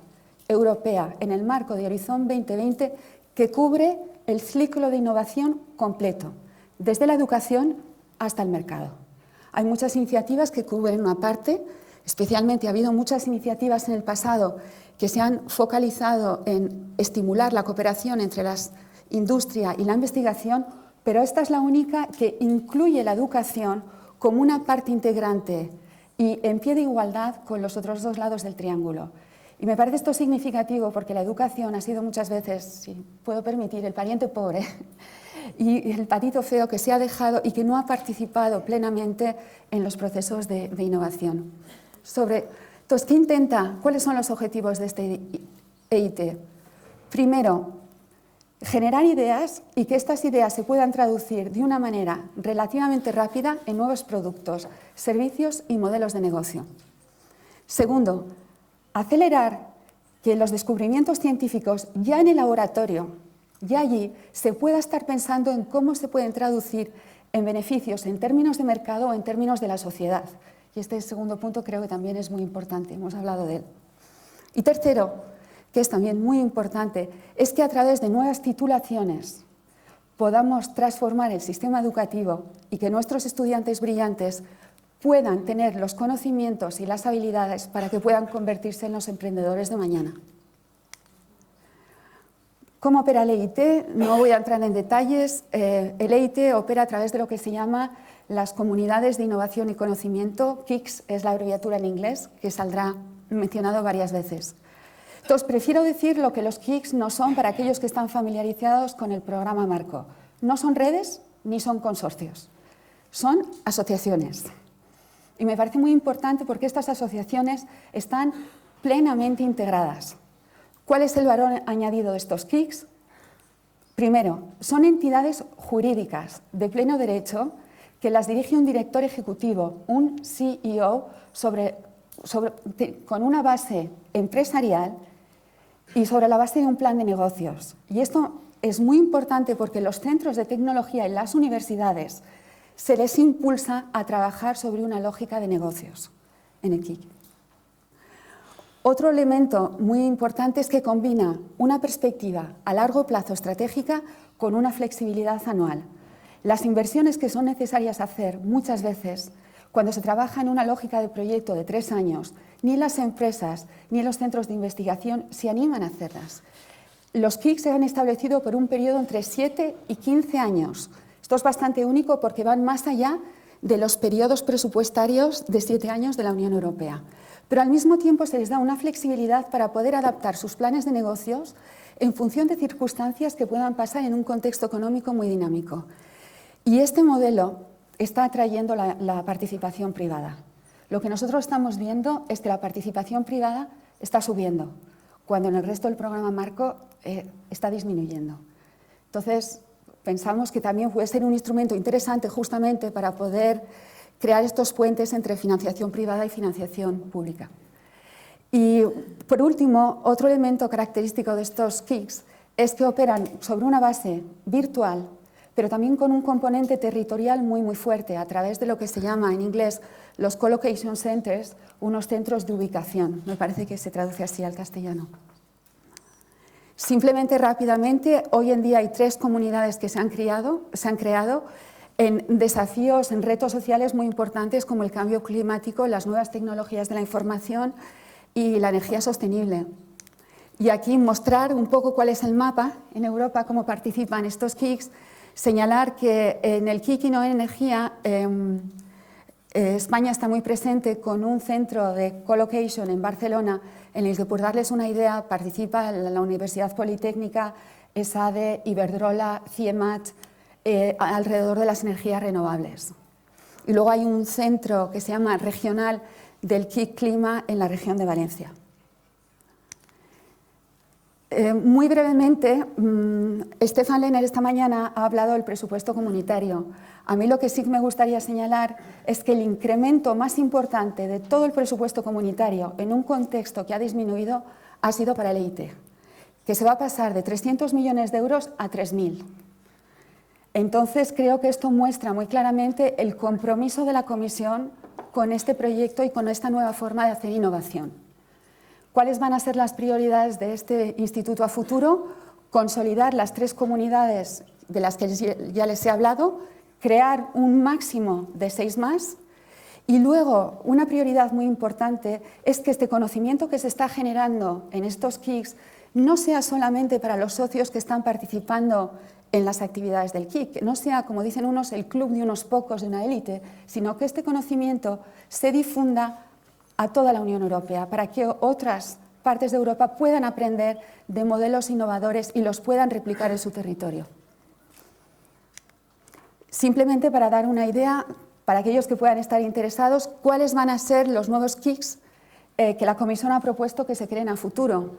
europea en el marco de Horizon 2020 que cubre el ciclo de innovación completo, desde la educación hasta el mercado. Hay muchas iniciativas que cubren una parte, especialmente ha habido muchas iniciativas en el pasado que se han focalizado en estimular la cooperación entre la industria y la investigación, pero esta es la única que incluye la educación como una parte integrante y en pie de igualdad con los otros dos lados del triángulo. Y me parece esto significativo porque la educación ha sido muchas veces, si puedo permitir, el pariente pobre y el patito feo que se ha dejado y que no ha participado plenamente en los procesos de innovación. Entonces, ¿qué intenta? ¿Cuáles son los objetivos de este EIT? Primero, generar ideas y que estas ideas se puedan traducir de una manera relativamente rápida en nuevos productos, servicios y modelos de negocio. Segundo, acelerar que los descubrimientos científicos ya en el laboratorio, ya allí, se pueda estar pensando en cómo se pueden traducir en beneficios en términos de mercado o en términos de la sociedad. Y este segundo punto creo que también es muy importante, hemos hablado de él. Y tercero, que es también muy importante, es que a través de nuevas titulaciones podamos transformar el sistema educativo y que nuestros estudiantes brillantes puedan tener los conocimientos y las habilidades para que puedan convertirse en los emprendedores de mañana. ¿Cómo opera el EIT? No voy a entrar en detalles. El EIT opera a través de lo que se llama las comunidades de innovación y conocimiento. KICS es la abreviatura en inglés, que saldrá mencionado varias veces. Entonces, prefiero decir lo que los KICS no son para aquellos que están familiarizados con el programa Marco. No son redes ni son consorcios, son asociaciones. Y me parece muy importante porque estas asociaciones están plenamente integradas. ¿Cuál es el valor añadido de estos KICS? Primero, son entidades jurídicas de pleno derecho que las dirige un director ejecutivo, un CEO, con una base empresarial y sobre la base de un plan de negocios. Y esto es muy importante porque los centros de tecnología y las universidades se les impulsa a trabajar sobre una lógica de negocios en el KIC. Otro elemento muy importante es que combina una perspectiva a largo plazo estratégica con una flexibilidad anual. Las inversiones que son necesarias hacer muchas veces, cuando se trabaja en una lógica de proyecto de 3 años, ni las empresas ni los centros de investigación se animan a hacerlas. Los KIC se han establecido por un periodo entre 7 y 15 años. Esto es bastante único porque van más allá de los periodos presupuestarios de 7 años de la Unión Europea. Pero al mismo tiempo se les da una flexibilidad para poder adaptar sus planes de negocios en función de circunstancias que puedan pasar en un contexto económico muy dinámico. Y este modelo está atrayendo la participación privada. Lo que nosotros estamos viendo es que la participación privada está subiendo, cuando en el resto del programa marco está disminuyendo. Entonces, pensamos que también puede ser un instrumento interesante justamente para poder crear estos puentes entre financiación privada y financiación pública. Y, por último, otro elemento característico de estos KICs es que operan sobre una base virtual, pero también con un componente territorial muy fuerte a través de lo que se llama en inglés los Colocation Centers, unos centros de ubicación. Me parece que se traduce así al castellano. Simplemente, rápidamente, hoy en día hay 3 comunidades que se han creado en desafíos, en retos sociales muy importantes como el cambio climático, las nuevas tecnologías de la información y la energía sostenible. Y aquí mostrar un poco cuál es el mapa en Europa, cómo participan estos KICs, señalar que en el KIC Innoven Energía España está muy presente con un centro de colocation en Barcelona, en el que, por darles una idea, participa la Universidad Politécnica, ESADE, Iberdrola, CIEMAT, alrededor de las energías renovables. Y luego hay un centro que se llama regional del KIC Clima en la región de Valencia. Muy brevemente, Stefan Lehner esta mañana ha hablado del presupuesto comunitario. A mí lo que sí me gustaría señalar es que el incremento más importante de todo el presupuesto comunitario en un contexto que ha disminuido ha sido para el EIT, que se va a pasar de 300 millones de euros a 3.000. Entonces, creo que esto muestra muy claramente el compromiso de la Comisión con este proyecto y con esta nueva forma de hacer innovación. ¿Cuáles van a ser las prioridades de este instituto a futuro? Consolidar las 3 comunidades de las que ya les he hablado, crear un máximo de 6 más y luego una prioridad muy importante es que este conocimiento que se está generando en estos KICs no sea solamente para los socios que están participando en las actividades del KIC, que no sea, como dicen unos, el club de unos pocos de una élite, sino que este conocimiento se difunda a toda la Unión Europea, para que otras partes de Europa puedan aprender de modelos innovadores y los puedan replicar en su territorio. Simplemente para dar una idea, para aquellos que puedan estar interesados, cuáles van a ser los nuevos KICs que la Comisión ha propuesto que se creen a futuro.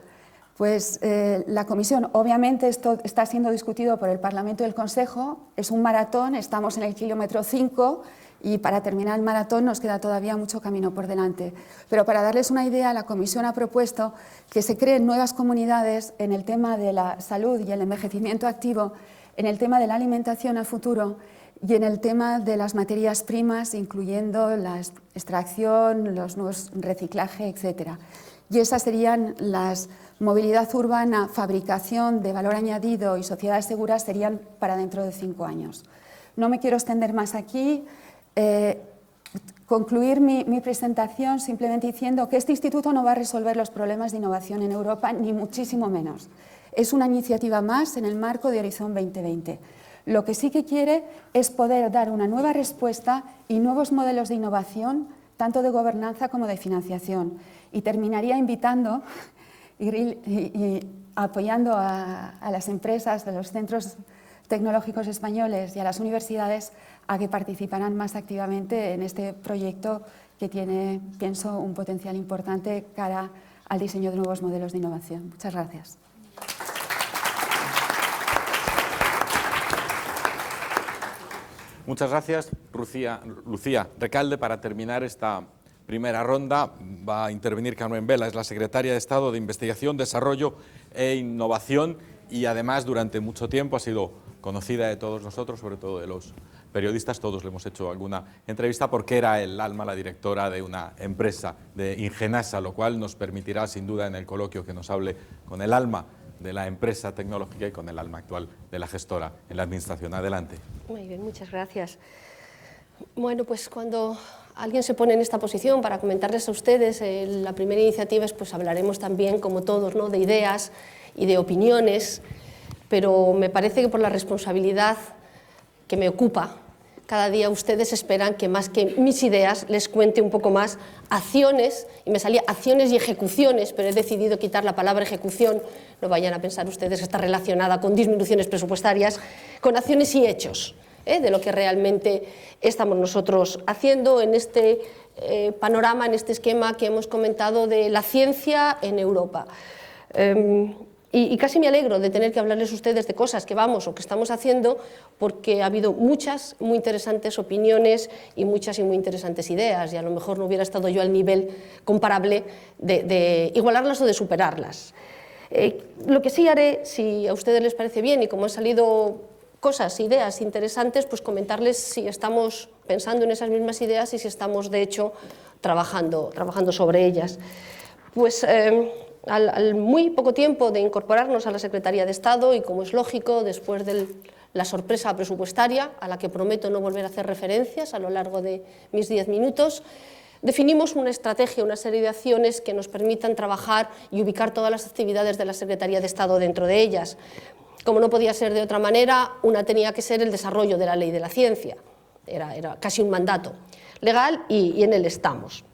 Pues la Comisión, obviamente esto está siendo discutido por el Parlamento y el Consejo, es un maratón, estamos en el kilómetro 5 y para terminar el maratón nos queda todavía mucho camino por delante. Pero para darles una idea, la Comisión ha propuesto que se creen nuevas comunidades en el tema de la salud y el envejecimiento activo, en el tema de la alimentación a futuro y en el tema de las materias primas, incluyendo la extracción, los nuevos reciclaje, etc. Y esas serían las movilidad urbana, fabricación de valor añadido y sociedades seguras serían para dentro de 5 años. No me quiero extender más aquí. Concluir mi presentación simplemente diciendo que este instituto no va a resolver los problemas de innovación en Europa, ni muchísimo menos. Es una iniciativa más en el marco de Horizon 2020. Lo que sí que quiere es poder dar una nueva respuesta y nuevos modelos de innovación, tanto de gobernanza como de financiación. Y terminaría invitando y apoyando a las empresas de los centros tecnológicos españoles y a las universidades a que participaran más activamente en este proyecto que tiene, pienso, un potencial importante cara al diseño de nuevos modelos de innovación. Muchas gracias. Muchas gracias, Lucía Recalde. Para terminar esta primera ronda va a intervenir Carmen Vela, es la secretaria de Estado de Investigación, Desarrollo e Innovación y además durante mucho tiempo ha sido conocida de todos nosotros, sobre todo de los periodistas, todos le hemos hecho alguna entrevista porque era el alma, la directora de una empresa de Ingenasa, lo cual nos permitirá sin duda en el coloquio que nos hable con el alma de la empresa tecnológica y con el alma actual de la gestora en la Administración. Adelante. Muy bien, muchas gracias. Bueno, pues cuando alguien se pone en esta posición para comentarles a ustedes la primera iniciativa, pues hablaremos también, como todos, ¿no?, de ideas y de opiniones, pero me parece que por la responsabilidad que me ocupa, cada día ustedes esperan que más que mis ideas les cuente un poco más acciones, y me salía acciones y ejecuciones, pero he decidido quitar la palabra ejecución, no vayan a pensar ustedes que está relacionada con disminuciones presupuestarias, con acciones y hechos, de lo que realmente estamos nosotros haciendo en este panorama, en este esquema que hemos comentado de la ciencia en Europa. Y casi me alegro de tener que hablarles a ustedes de cosas que vamos o que estamos haciendo, porque ha habido muchas muy interesantes opiniones y muchas y muy interesantes ideas, y a lo mejor no hubiera estado yo al nivel comparable de igualarlas o de superarlas. Lo que sí haré, si a ustedes les parece bien, y como han salido cosas, ideas interesantes, pues comentarles si estamos pensando en esas mismas ideas y si estamos, de hecho, trabajando sobre ellas. Pues al muy poco tiempo de incorporarnos a la Secretaría de Estado, y como es lógico, después de la sorpresa presupuestaria, a la que prometo no volver a hacer referencias a lo largo de mis 10 minutos, definimos una estrategia, una serie de acciones que nos permitan trabajar y ubicar todas las actividades de la Secretaría de Estado dentro de ellas. Como no podía ser de otra manera, una tenía que ser el desarrollo de la ley de la ciencia. Era casi un mandato legal y en él estamos.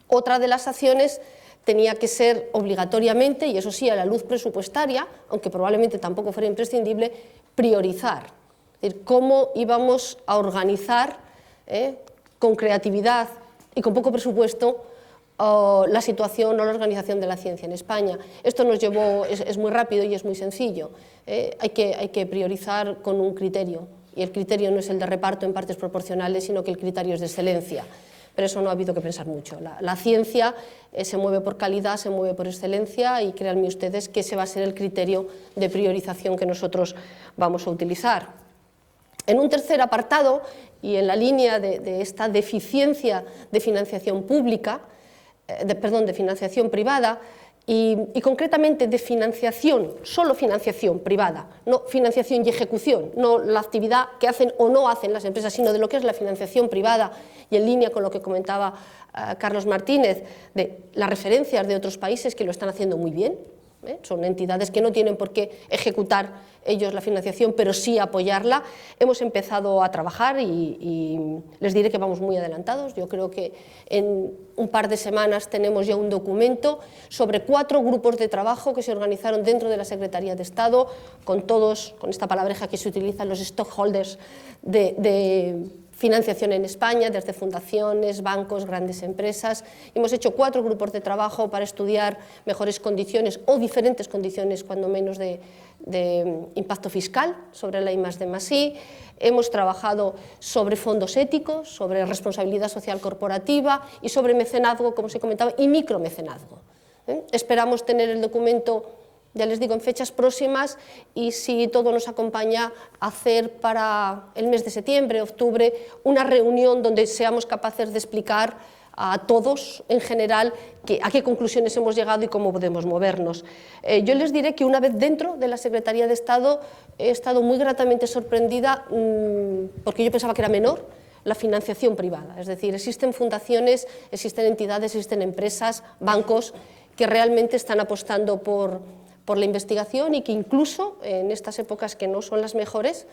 Otra de las acciones tenía que ser obligatoriamente, y eso sí, a la luz presupuestaria, aunque probablemente tampoco fuera imprescindible, priorizar. Es decir, cómo íbamos a organizar con creatividad y con poco presupuesto la situación o la organización de la ciencia en España. Esto nos llevó, es muy rápido y es muy sencillo. Hay que priorizar con un criterio, y el criterio no es el de reparto en partes proporcionales, sino que el criterio es de excelencia. Pero eso no ha habido que pensar mucho. La ciencia se mueve por calidad, se mueve por excelencia, y créanme ustedes que ese va a ser el criterio de priorización que nosotros vamos a utilizar. En un tercer apartado, y en la línea de esta deficiencia de financiación pública, de financiación privada, y concretamente de financiación, solo financiación privada, no financiación y ejecución, no la actividad que hacen o no hacen las empresas, sino de lo que es la financiación privada, y en línea con lo que comentaba Carlos Martínez, de las referencias de otros países que lo están haciendo muy bien. Son entidades que no tienen por qué ejecutar ellos la financiación, pero sí apoyarla. Hemos empezado a trabajar y les diré que vamos muy adelantados. Yo creo que en un par de semanas tenemos ya un documento sobre 4 grupos de trabajo que se organizaron dentro de la Secretaría de Estado, con todos, con esta palabreja que se utiliza, los stakeholders de financiación en España, desde fundaciones, bancos, grandes empresas. Hemos hecho 4 grupos de trabajo para estudiar mejores condiciones o diferentes condiciones, cuando menos, de impacto fiscal sobre la I+D+I. Hemos trabajado sobre fondos éticos, sobre responsabilidad social corporativa y sobre mecenazgo, como se comentaba, y micromecenazgo. Esperamos tener el documento, ya les digo, en fechas próximas, y si todo nos acompaña, hacer para el mes de septiembre, octubre, una reunión donde seamos capaces de explicar a todos en general a qué conclusiones hemos llegado y cómo podemos movernos. Yo les diré que una vez dentro de la Secretaría de Estado he estado muy gratamente sorprendida, porque yo pensaba que era menor la financiación privada. Es decir, existen fundaciones, existen entidades, existen empresas, bancos que realmente están apostando por la investigación, y que incluso en estas épocas que no son las mejores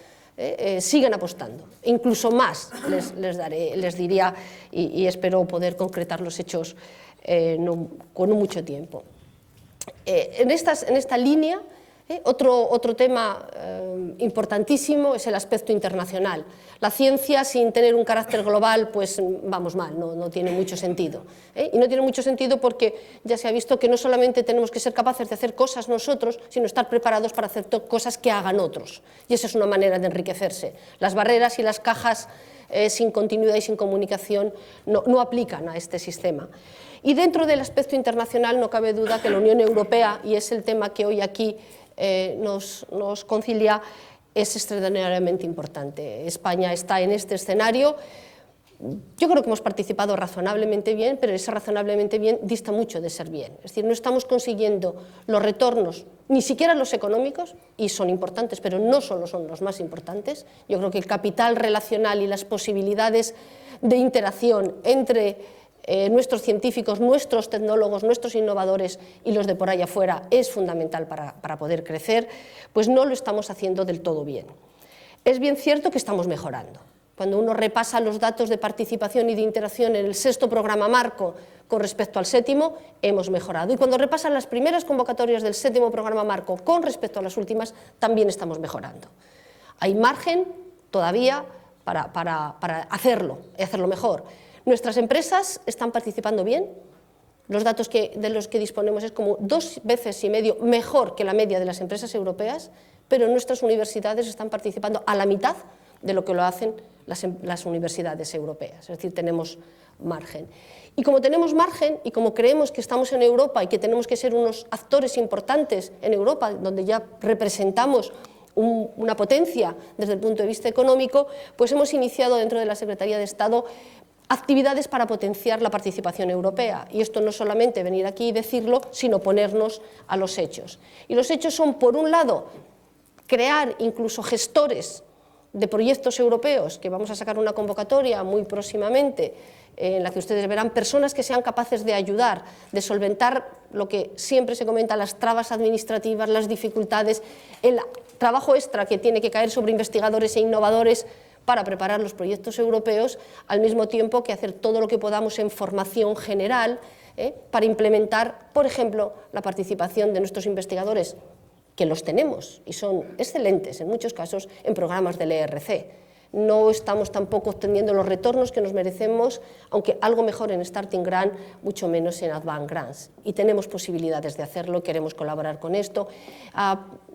siguen apostando. Incluso más les diría, y espero poder concretar los hechos con no mucho tiempo. En esta línea, otro tema importantísimo es el aspecto internacional. La ciencia, sin tener un carácter global, pues vamos mal, no tiene mucho sentido. Y no tiene mucho sentido porque ya se ha visto que no solamente tenemos que ser capaces de hacer cosas nosotros, sino estar preparados para hacer cosas que hagan otros. Y esa es una manera de enriquecerse. Las barreras y las cajas sin continuidad y sin comunicación no aplican a este sistema. Y dentro del aspecto internacional no cabe duda que la Unión Europea, y es el tema que hoy aquí nos concilia, es extraordinariamente importante. España está en este escenario. Yo creo que hemos participado razonablemente bien, pero ese razonablemente bien dista mucho de ser bien. Es decir, no estamos consiguiendo los retornos, ni siquiera los económicos, y son importantes, pero no solo son los más importantes. Yo creo que el capital relacional y las posibilidades de interacción entre nuestros científicos, nuestros tecnólogos, nuestros innovadores y los de por allá afuera es fundamental para poder crecer, pues no lo estamos haciendo del todo bien. Es bien cierto que estamos mejorando. Cuando uno repasa los datos de participación y de interacción en el 6º programa marco con respecto al 7º, hemos mejorado. Y cuando repasan las primeras convocatorias del 7º programa marco con respecto a las últimas, también estamos mejorando. Hay margen todavía para hacerlo mejor. Nuestras empresas están participando bien. Los datos de los que disponemos es como 2,5 veces mejor que la media de las empresas europeas, pero nuestras universidades están participando a la mitad de lo que lo hacen las universidades europeas. Es decir, tenemos margen. Y como tenemos margen y como creemos que estamos en Europa y que tenemos que ser unos actores importantes en Europa, donde ya representamos una potencia desde el punto de vista económico, pues hemos iniciado dentro de la Secretaría de Estado actividades para potenciar la participación europea. Y esto no es solamente venir aquí y decirlo, sino ponernos a los hechos. Y los hechos son, por un lado, crear incluso gestores de proyectos europeos, que vamos a sacar una convocatoria muy próximamente, en la que ustedes verán personas que sean capaces de ayudar, de solventar lo que siempre se comenta, las trabas administrativas, las dificultades, el trabajo extra que tiene que caer sobre investigadores e innovadores para preparar los proyectos europeos, al mismo tiempo que hacer todo lo que podamos en formación general para implementar, por ejemplo, la participación de nuestros investigadores, que los tenemos y son excelentes en muchos casos en programas del ERC. No estamos tampoco obteniendo los retornos que nos merecemos, aunque algo mejor en Starting Grant, mucho menos en Advanced Grants. Y tenemos posibilidades de hacerlo, queremos colaborar con esto.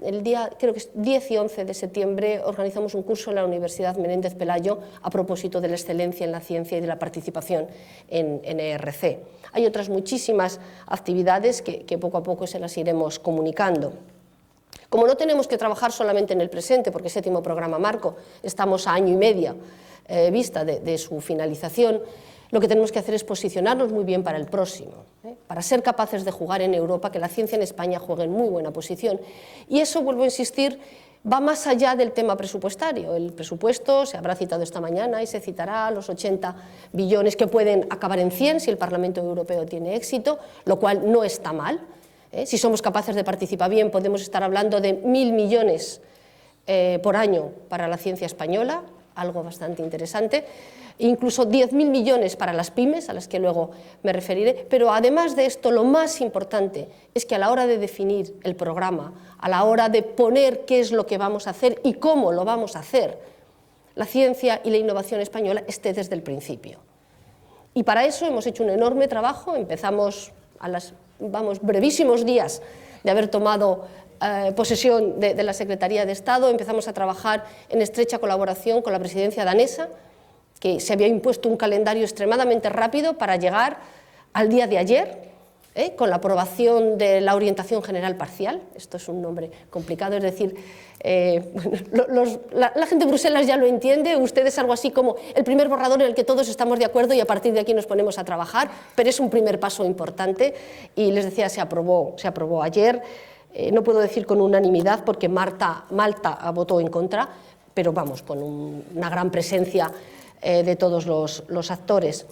El día, creo que es 10 y 11 de septiembre, organizamos un curso en la Universidad Menéndez Pelayo a propósito de la excelencia en la ciencia y de la participación en ERC. Hay otras muchísimas actividades que poco a poco se las iremos comunicando. Como no tenemos que trabajar solamente en el presente, porque séptimo programa marco, estamos a año y medio vista de su finalización, lo que tenemos que hacer es posicionarnos muy bien para el próximo, para ser capaces de jugar en Europa, que la ciencia en España juegue en muy buena posición. Y eso, vuelvo a insistir, va más allá del tema presupuestario. El presupuesto se habrá citado esta mañana y se citará los 80 billones que pueden acabar en 100 si el Parlamento Europeo tiene éxito, lo cual no está mal. Si somos capaces de participar bien, podemos estar hablando de 1.000 millones por año para la ciencia española, algo bastante interesante, incluso 10.000 millones para las pymes, a las que luego me referiré, pero además de esto, lo más importante es que a la hora de definir el programa, a la hora de poner qué es lo que vamos a hacer y cómo lo vamos a hacer, la ciencia y la innovación española esté desde el principio. Y para eso hemos hecho un enorme trabajo, empezamos a los brevísimos días de haber tomado posesión de la Secretaría de Estado, empezamos a trabajar en estrecha colaboración con la presidencia danesa, que se había impuesto un calendario extremadamente rápido para llegar al día de ayer, con la aprobación de la orientación general parcial. Esto es un nombre complicado, es decir, la gente de Bruselas ya lo entiende, ustedes algo así como el primer borrador en el que todos estamos de acuerdo y a partir de aquí nos ponemos a trabajar, pero es un primer paso importante y les decía, se aprobó ayer. No puedo decir con unanimidad porque Malta votó en contra, pero vamos, con una gran presencia de todos los actores.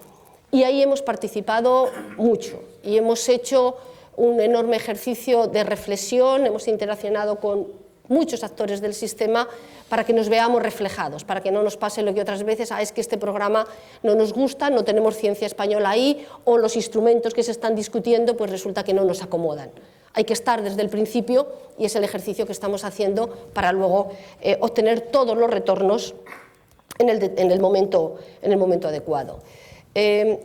Y ahí hemos participado mucho y hemos hecho un enorme ejercicio de reflexión, hemos interaccionado con muchos actores del sistema para que nos veamos reflejados, para que no nos pase lo que otras veces, es que este programa no nos gusta, no tenemos ciencia española ahí, o los instrumentos que se están discutiendo pues resulta que no nos acomodan. Hay que estar desde el principio y es el ejercicio que estamos haciendo para luego obtener todos los retornos en el momento adecuado.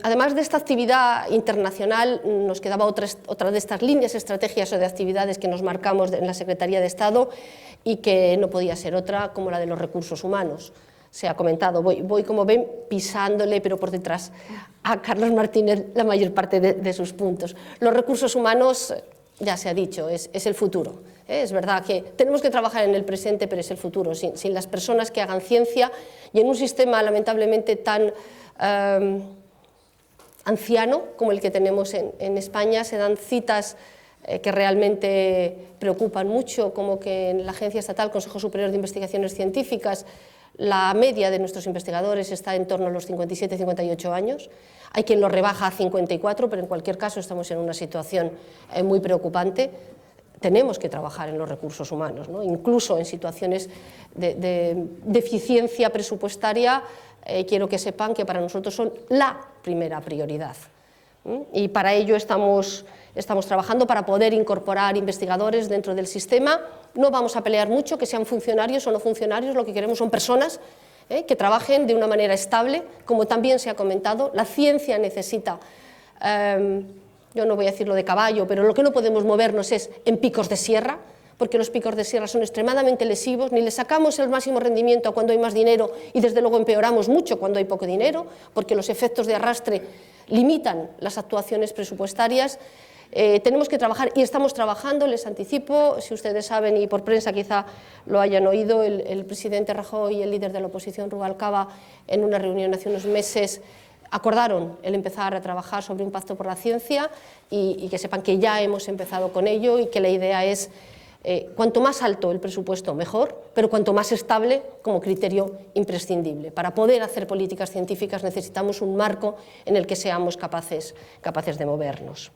Además de esta actividad internacional, nos quedaba otra de estas líneas, estrategias o de actividades que nos marcamos en la Secretaría de Estado y que no podía ser otra como la de los recursos humanos. Se ha comentado, voy como ven pisándole, pero por detrás a Carlos Martínez la mayor parte de sus puntos. Los recursos humanos, ya se ha dicho, es el futuro. Es verdad que tenemos que trabajar en el presente, pero es el futuro. Sin las personas que hagan ciencia y en un sistema lamentablemente tan anciano como el que tenemos en España, se dan citas que realmente preocupan mucho, como que en la Agencia Estatal Consejo Superior de Investigaciones Científicas la media de nuestros investigadores está en torno a los 57-58 años. Hay quien lo rebaja a 54, pero en cualquier caso estamos en una situación muy preocupante. Tenemos que trabajar en los recursos humanos, ¿no? Incluso en situaciones de deficiencia presupuestaria. Quiero que sepan que para nosotros son la primera prioridad. Y para ello estamos trabajando para poder incorporar investigadores dentro del sistema. No vamos a pelear mucho que sean funcionarios o no funcionarios, lo que queremos son personas que trabajen de una manera estable, como también se ha comentado. La ciencia necesita, yo no voy a decir lo de caballo, pero lo que no podemos movernos es en picos de sierra, porque los picos de sierra son extremadamente lesivos, ni le sacamos el máximo rendimiento cuando hay más dinero y desde luego empeoramos mucho cuando hay poco dinero, porque los efectos de arrastre limitan las actuaciones presupuestarias. Tenemos que trabajar y estamos trabajando, les anticipo, si ustedes saben y por prensa quizá lo hayan oído, el presidente Rajoy y el líder de la oposición Rubalcaba en una reunión hace unos meses acordaron el empezar a trabajar sobre un pacto por la ciencia y que sepan que ya hemos empezado con ello y que la idea es cuanto más alto el presupuesto mejor, pero cuanto más estable como criterio imprescindible. Para poder hacer políticas científicas necesitamos un marco en el que seamos capaces de movernos.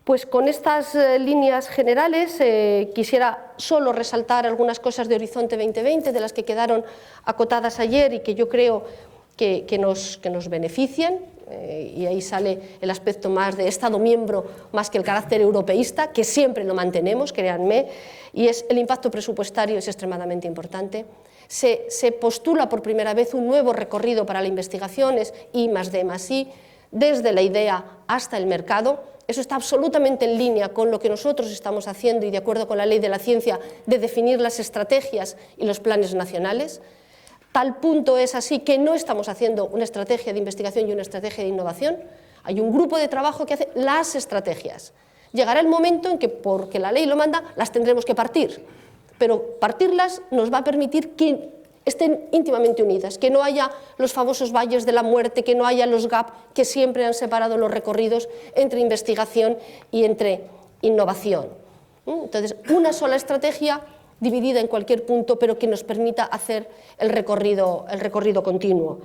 Pues con estas líneas generales quisiera solo resaltar algunas cosas de Horizonte 2020 de las que quedaron acotadas ayer y que yo creo que nos benefician, y ahí sale el aspecto más de Estado miembro más que el carácter europeísta, que siempre lo mantenemos, créanme, y es el impacto presupuestario es extremadamente importante. Se postula por primera vez un nuevo recorrido para la investigación, es I+D+I, desde la idea hasta el mercado. Eso está absolutamente en línea con lo que nosotros estamos haciendo y de acuerdo con la ley de la ciencia de definir las estrategias y los planes nacionales. Tal punto es así que no estamos haciendo una estrategia de investigación y una estrategia de innovación. Hay un grupo de trabajo que hace las estrategias. Llegará el momento en que, porque la ley lo manda, las tendremos que partir. Pero partirlas nos va a permitir que estén íntimamente unidas, que no haya los famosos valles de la muerte, que no haya los gaps que siempre han separado los recorridos entre investigación y entre innovación. Entonces, una sola estrategia dividida en cualquier punto, pero que nos permita hacer el recorrido continuo.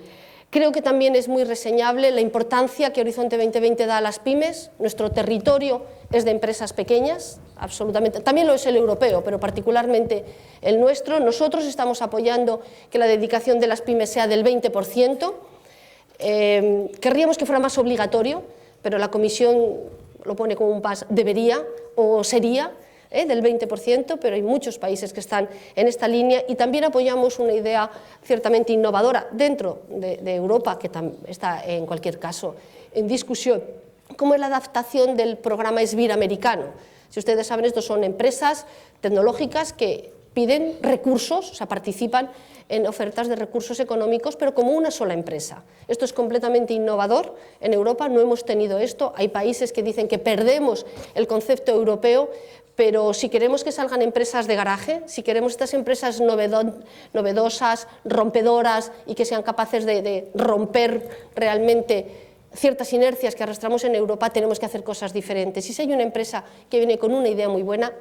Creo que también es muy reseñable la importancia que Horizonte 2020 da a las pymes. Nuestro territorio es de empresas pequeñas, absolutamente. También lo es el europeo, pero particularmente el nuestro. Nosotros estamos apoyando que la dedicación de las pymes sea del 20%. Querríamos que fuera más obligatorio, pero la Comisión lo pone como un pas, debería o sería, del 20%, pero hay muchos países que están en esta línea y también apoyamos una idea ciertamente innovadora dentro de Europa, que está en cualquier caso en discusión, como es la adaptación del programa SBIR americano. Si ustedes saben, estos son empresas tecnológicas que piden recursos, o sea, participan en ofertas de recursos económicos, pero como una sola empresa. Esto es completamente innovador. En Europa no hemos tenido esto. Hay países que dicen que perdemos el concepto europeo, pero si queremos que salgan empresas de garaje, si queremos estas empresas novedosas, rompedoras y que sean capaces de romper realmente ciertas inercias que arrastramos en Europa, tenemos que hacer cosas diferentes. Y si hay una empresa que viene con una idea muy buena,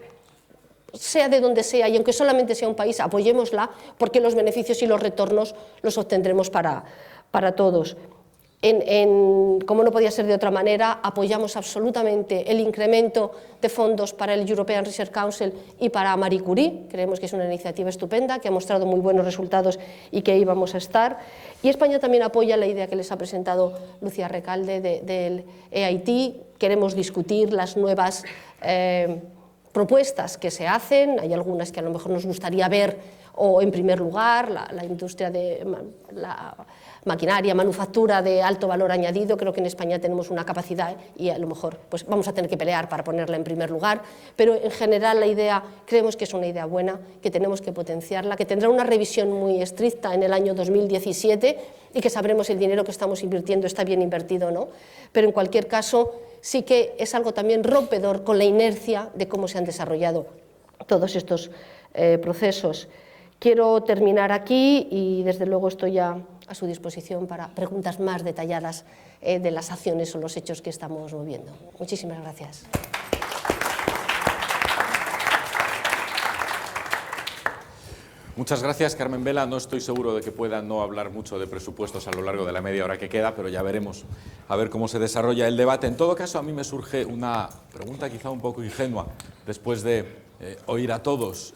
sea de donde sea y aunque solamente sea un país, apoyémosla porque los beneficios y los retornos los obtendremos para todos. Como no podía ser de otra manera, apoyamos absolutamente el incremento de fondos para el European Research Council y para Marie Curie. Creemos que es una iniciativa estupenda, que ha mostrado muy buenos resultados y que ahí vamos a estar. Y España también apoya la idea que les ha presentado Lucía Recalde del EIT. Queremos discutir las nuevas propuestas que se hacen. Hay algunas que a lo mejor nos gustaría ver, o en primer lugar, la industria de la maquinaria, manufactura de alto valor añadido. Creo que en España tenemos una capacidad y a lo mejor pues, vamos a tener que pelear para ponerla en primer lugar, pero en general la idea creemos que es una idea buena, que tenemos que potenciarla, que tendrá una revisión muy estricta en el año 2017 y que sabremos si el dinero que estamos invirtiendo está bien invertido o no, pero en cualquier caso sí que es algo también rompedor con la inercia de cómo se han desarrollado todos estos procesos. Quiero terminar aquí y desde luego estoy ya a su disposición para preguntas más detalladas de las acciones o los hechos que estamos moviendo. Muchísimas gracias. Muchas gracias, Carmen Vela. No estoy seguro de que pueda no hablar mucho de presupuestos a lo largo de la media hora que queda, pero ya veremos a ver cómo se desarrolla el debate. En todo caso, a mí me surge una pregunta quizá un poco ingenua, después de oír a todos,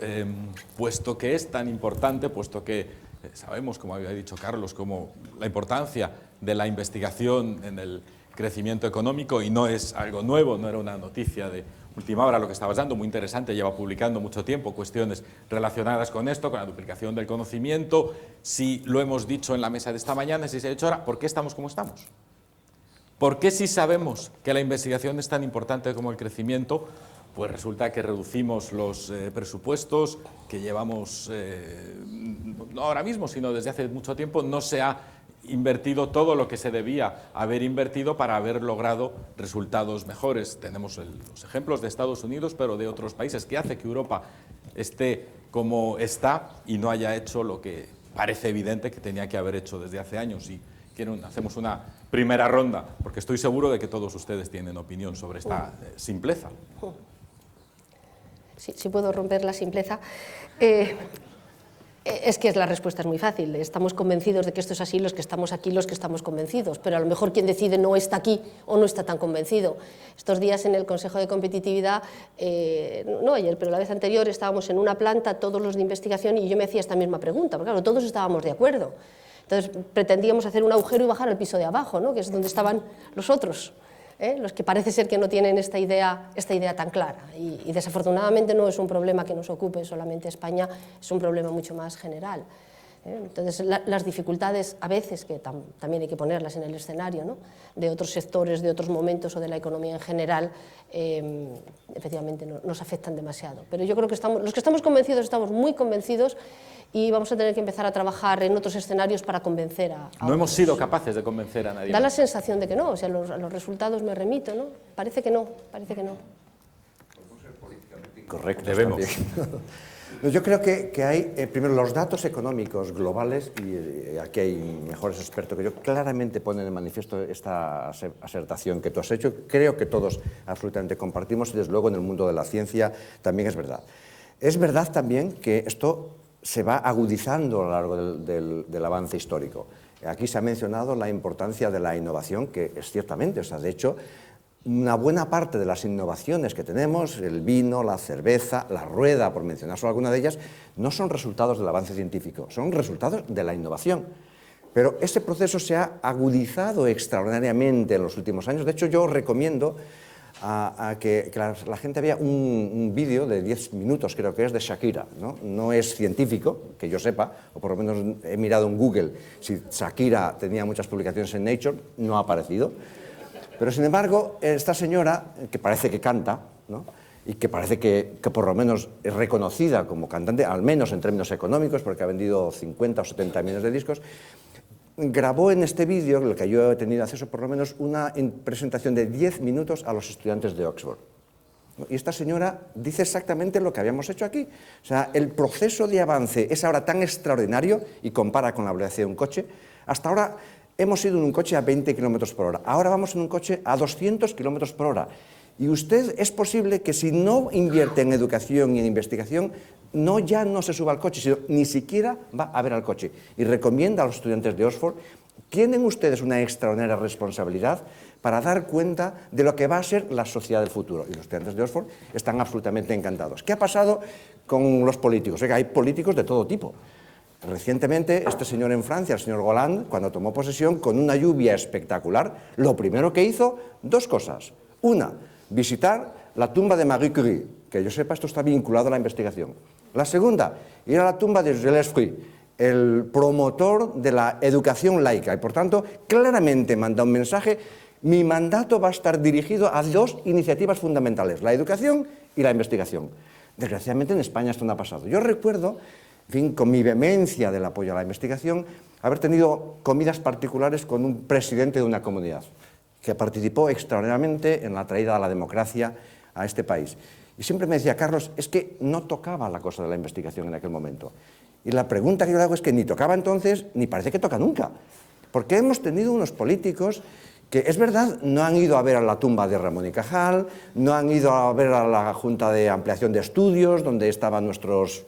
puesto que es tan importante, puesto que sabemos, como había dicho Carlos, como la importancia de la investigación en el crecimiento económico, y no es algo nuevo, no era una noticia de Última Hora, lo que estabas dando, muy interesante, lleva publicando mucho tiempo cuestiones relacionadas con esto, con la duplicación del conocimiento. Si lo hemos dicho en la mesa de esta mañana, si se ha dicho ahora, ¿por qué estamos como estamos? ¿Por qué si sabemos que la investigación es tan importante como el crecimiento, pues resulta que reducimos los presupuestos que llevamos, no ahora mismo, sino desde hace mucho tiempo, no se ha invertido todo lo que se debía haber invertido para haber logrado resultados mejores? Tenemos los ejemplos de Estados Unidos, pero de otros países, que hace que Europa esté como está y no haya hecho lo que parece evidente que tenía que haber hecho desde hace años. Y hacemos una primera ronda, porque estoy seguro de que todos ustedes tienen opinión sobre esta simpleza. Sí, puedo romper la simpleza. Es que la respuesta es muy fácil. Estamos convencidos de que esto es así, los que estamos aquí, los que estamos convencidos, pero a lo mejor quien decide no está aquí o no está tan convencido. Estos días en el Consejo de Competitividad, no ayer, pero la vez anterior, estábamos en una planta, todos los de investigación, y yo me hacía esta misma pregunta, porque claro, todos estábamos de acuerdo. Entonces pretendíamos hacer un agujero y bajar al piso de abajo, ¿no? Que es donde estaban los otros, los que parece ser que no tienen esta idea tan clara. Y desafortunadamente no es un problema que nos ocupe solamente España, es un problema mucho más general. Entonces, las dificultades, a veces, que también hay que ponerlas en el escenario, ¿no?, de otros sectores, de otros momentos o de la economía en general, efectivamente nos afectan demasiado. Pero yo creo que los que estamos convencidos, estamos muy convencidos, y vamos a tener que empezar a trabajar en otros escenarios para convencer a No hemos sido capaces de convencer a nadie. Da la sensación de que no, o sea, a los resultados me remito, ¿no? Parece que no, parece que no. Podemos ser políticamente incorrectos. Debemos. Yo creo que hay, primero, los datos económicos globales, y aquí hay mejores expertos que yo, claramente ponen de manifiesto esta asertación que tú has hecho. Creo que todos absolutamente compartimos, y desde luego en el mundo de la ciencia también es verdad. Es verdad también que esto se va agudizando a lo largo del avance histórico. Aquí se ha mencionado la importancia de la innovación, que es ciertamente, o sea, de hecho, una buena parte de las innovaciones que tenemos, el vino, la cerveza, la rueda, por mencionar solo alguna de ellas, no son resultados del avance científico, son resultados de la innovación. Pero ese proceso se ha agudizado extraordinariamente en los últimos años. De hecho, yo recomiendo a que la gente vea un vídeo de 10 minutos, creo que es, de Shakira, ¿no? No es científico, que yo sepa, o por lo menos he mirado en Google si Shakira tenía muchas publicaciones en Nature, no ha aparecido. Pero sin embargo, esta señora, que parece que canta, ¿no?, y que parece que por lo menos es reconocida como cantante, al menos en términos económicos, porque ha vendido 50 o 70 millones de discos, grabó en este vídeo, en el que yo he tenido acceso por lo menos, una presentación de 10 minutos a los estudiantes de Oxford. Y esta señora dice exactamente lo que habíamos hecho aquí. O sea, el proceso de avance es ahora tan extraordinario, y compara con la velocidad de un coche. Hasta ahora hemos ido en un coche a 20 kilómetros por hora, ahora vamos en un coche a 200 kilómetros por hora. Y usted, es posible que si no invierte en educación y en investigación, ya no se suba al coche, sino ni siquiera va a ver al coche. Y recomienda a los estudiantes de Oxford, tienen ustedes una extraordinaria responsabilidad para dar cuenta de lo que va a ser la sociedad del futuro. Y los estudiantes de Oxford están absolutamente encantados. ¿Qué ha pasado con los políticos? Oiga, hay políticos de todo tipo. Recientemente, este señor en Francia, el señor Hollande, cuando tomó posesión, con una lluvia espectacular, lo primero que hizo, dos cosas. Una, visitar la tumba de Marie Curie, que yo sepa, esto está vinculado a la investigación. La segunda, ir a la tumba de Gilles Frey, el promotor de la educación laica, y por tanto, claramente manda un mensaje: mi mandato va a estar dirigido a dos iniciativas fundamentales, la educación y la investigación. Desgraciadamente en España esto no ha pasado. Yo recuerdo, en fin, con mi vehemencia del apoyo a la investigación, haber tenido comidas particulares con un presidente de una comunidad que participó extraordinariamente en la traída de la democracia a este país. Y siempre me decía: Carlos, es que no tocaba la cosa de la investigación en aquel momento. Y la pregunta que yo le hago es que ni tocaba entonces, ni parece que toca nunca. Porque hemos tenido unos políticos que, es verdad, no han ido a ver a la tumba de Ramón y Cajal, no han ido a ver a la Junta de Ampliación de Estudios, donde estaban nuestros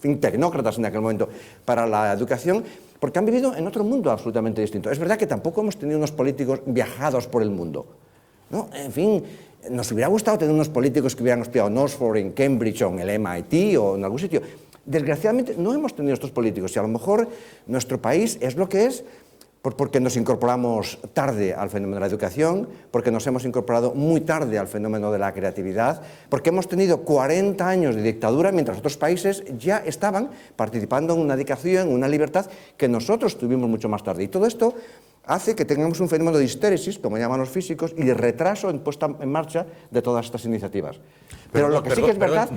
tecnócratas en aquel momento para la educación, porque han vivido en otro mundo absolutamente distinto. Es verdad que tampoco hemos tenido unos políticos viajados por el mundo, ¿no? En fin, nos hubiera gustado tener unos políticos que hubieran estudiado en Oxford, en Cambridge o en el MIT o en algún sitio. Desgraciadamente no hemos tenido estos políticos, y a lo mejor nuestro país es lo que es porque nos incorporamos tarde al fenómeno de la educación, porque nos hemos incorporado muy tarde al fenómeno de la creatividad, porque hemos tenido 40 años de dictadura mientras otros países ya estaban participando en una dedicación, en una libertad que nosotros tuvimos mucho más tarde. Y todo esto hace que tengamos un fenómeno de histéresis, como llaman los físicos, y de retraso en puesta en marcha de todas estas iniciativas. Pero lo que sí que es verdad...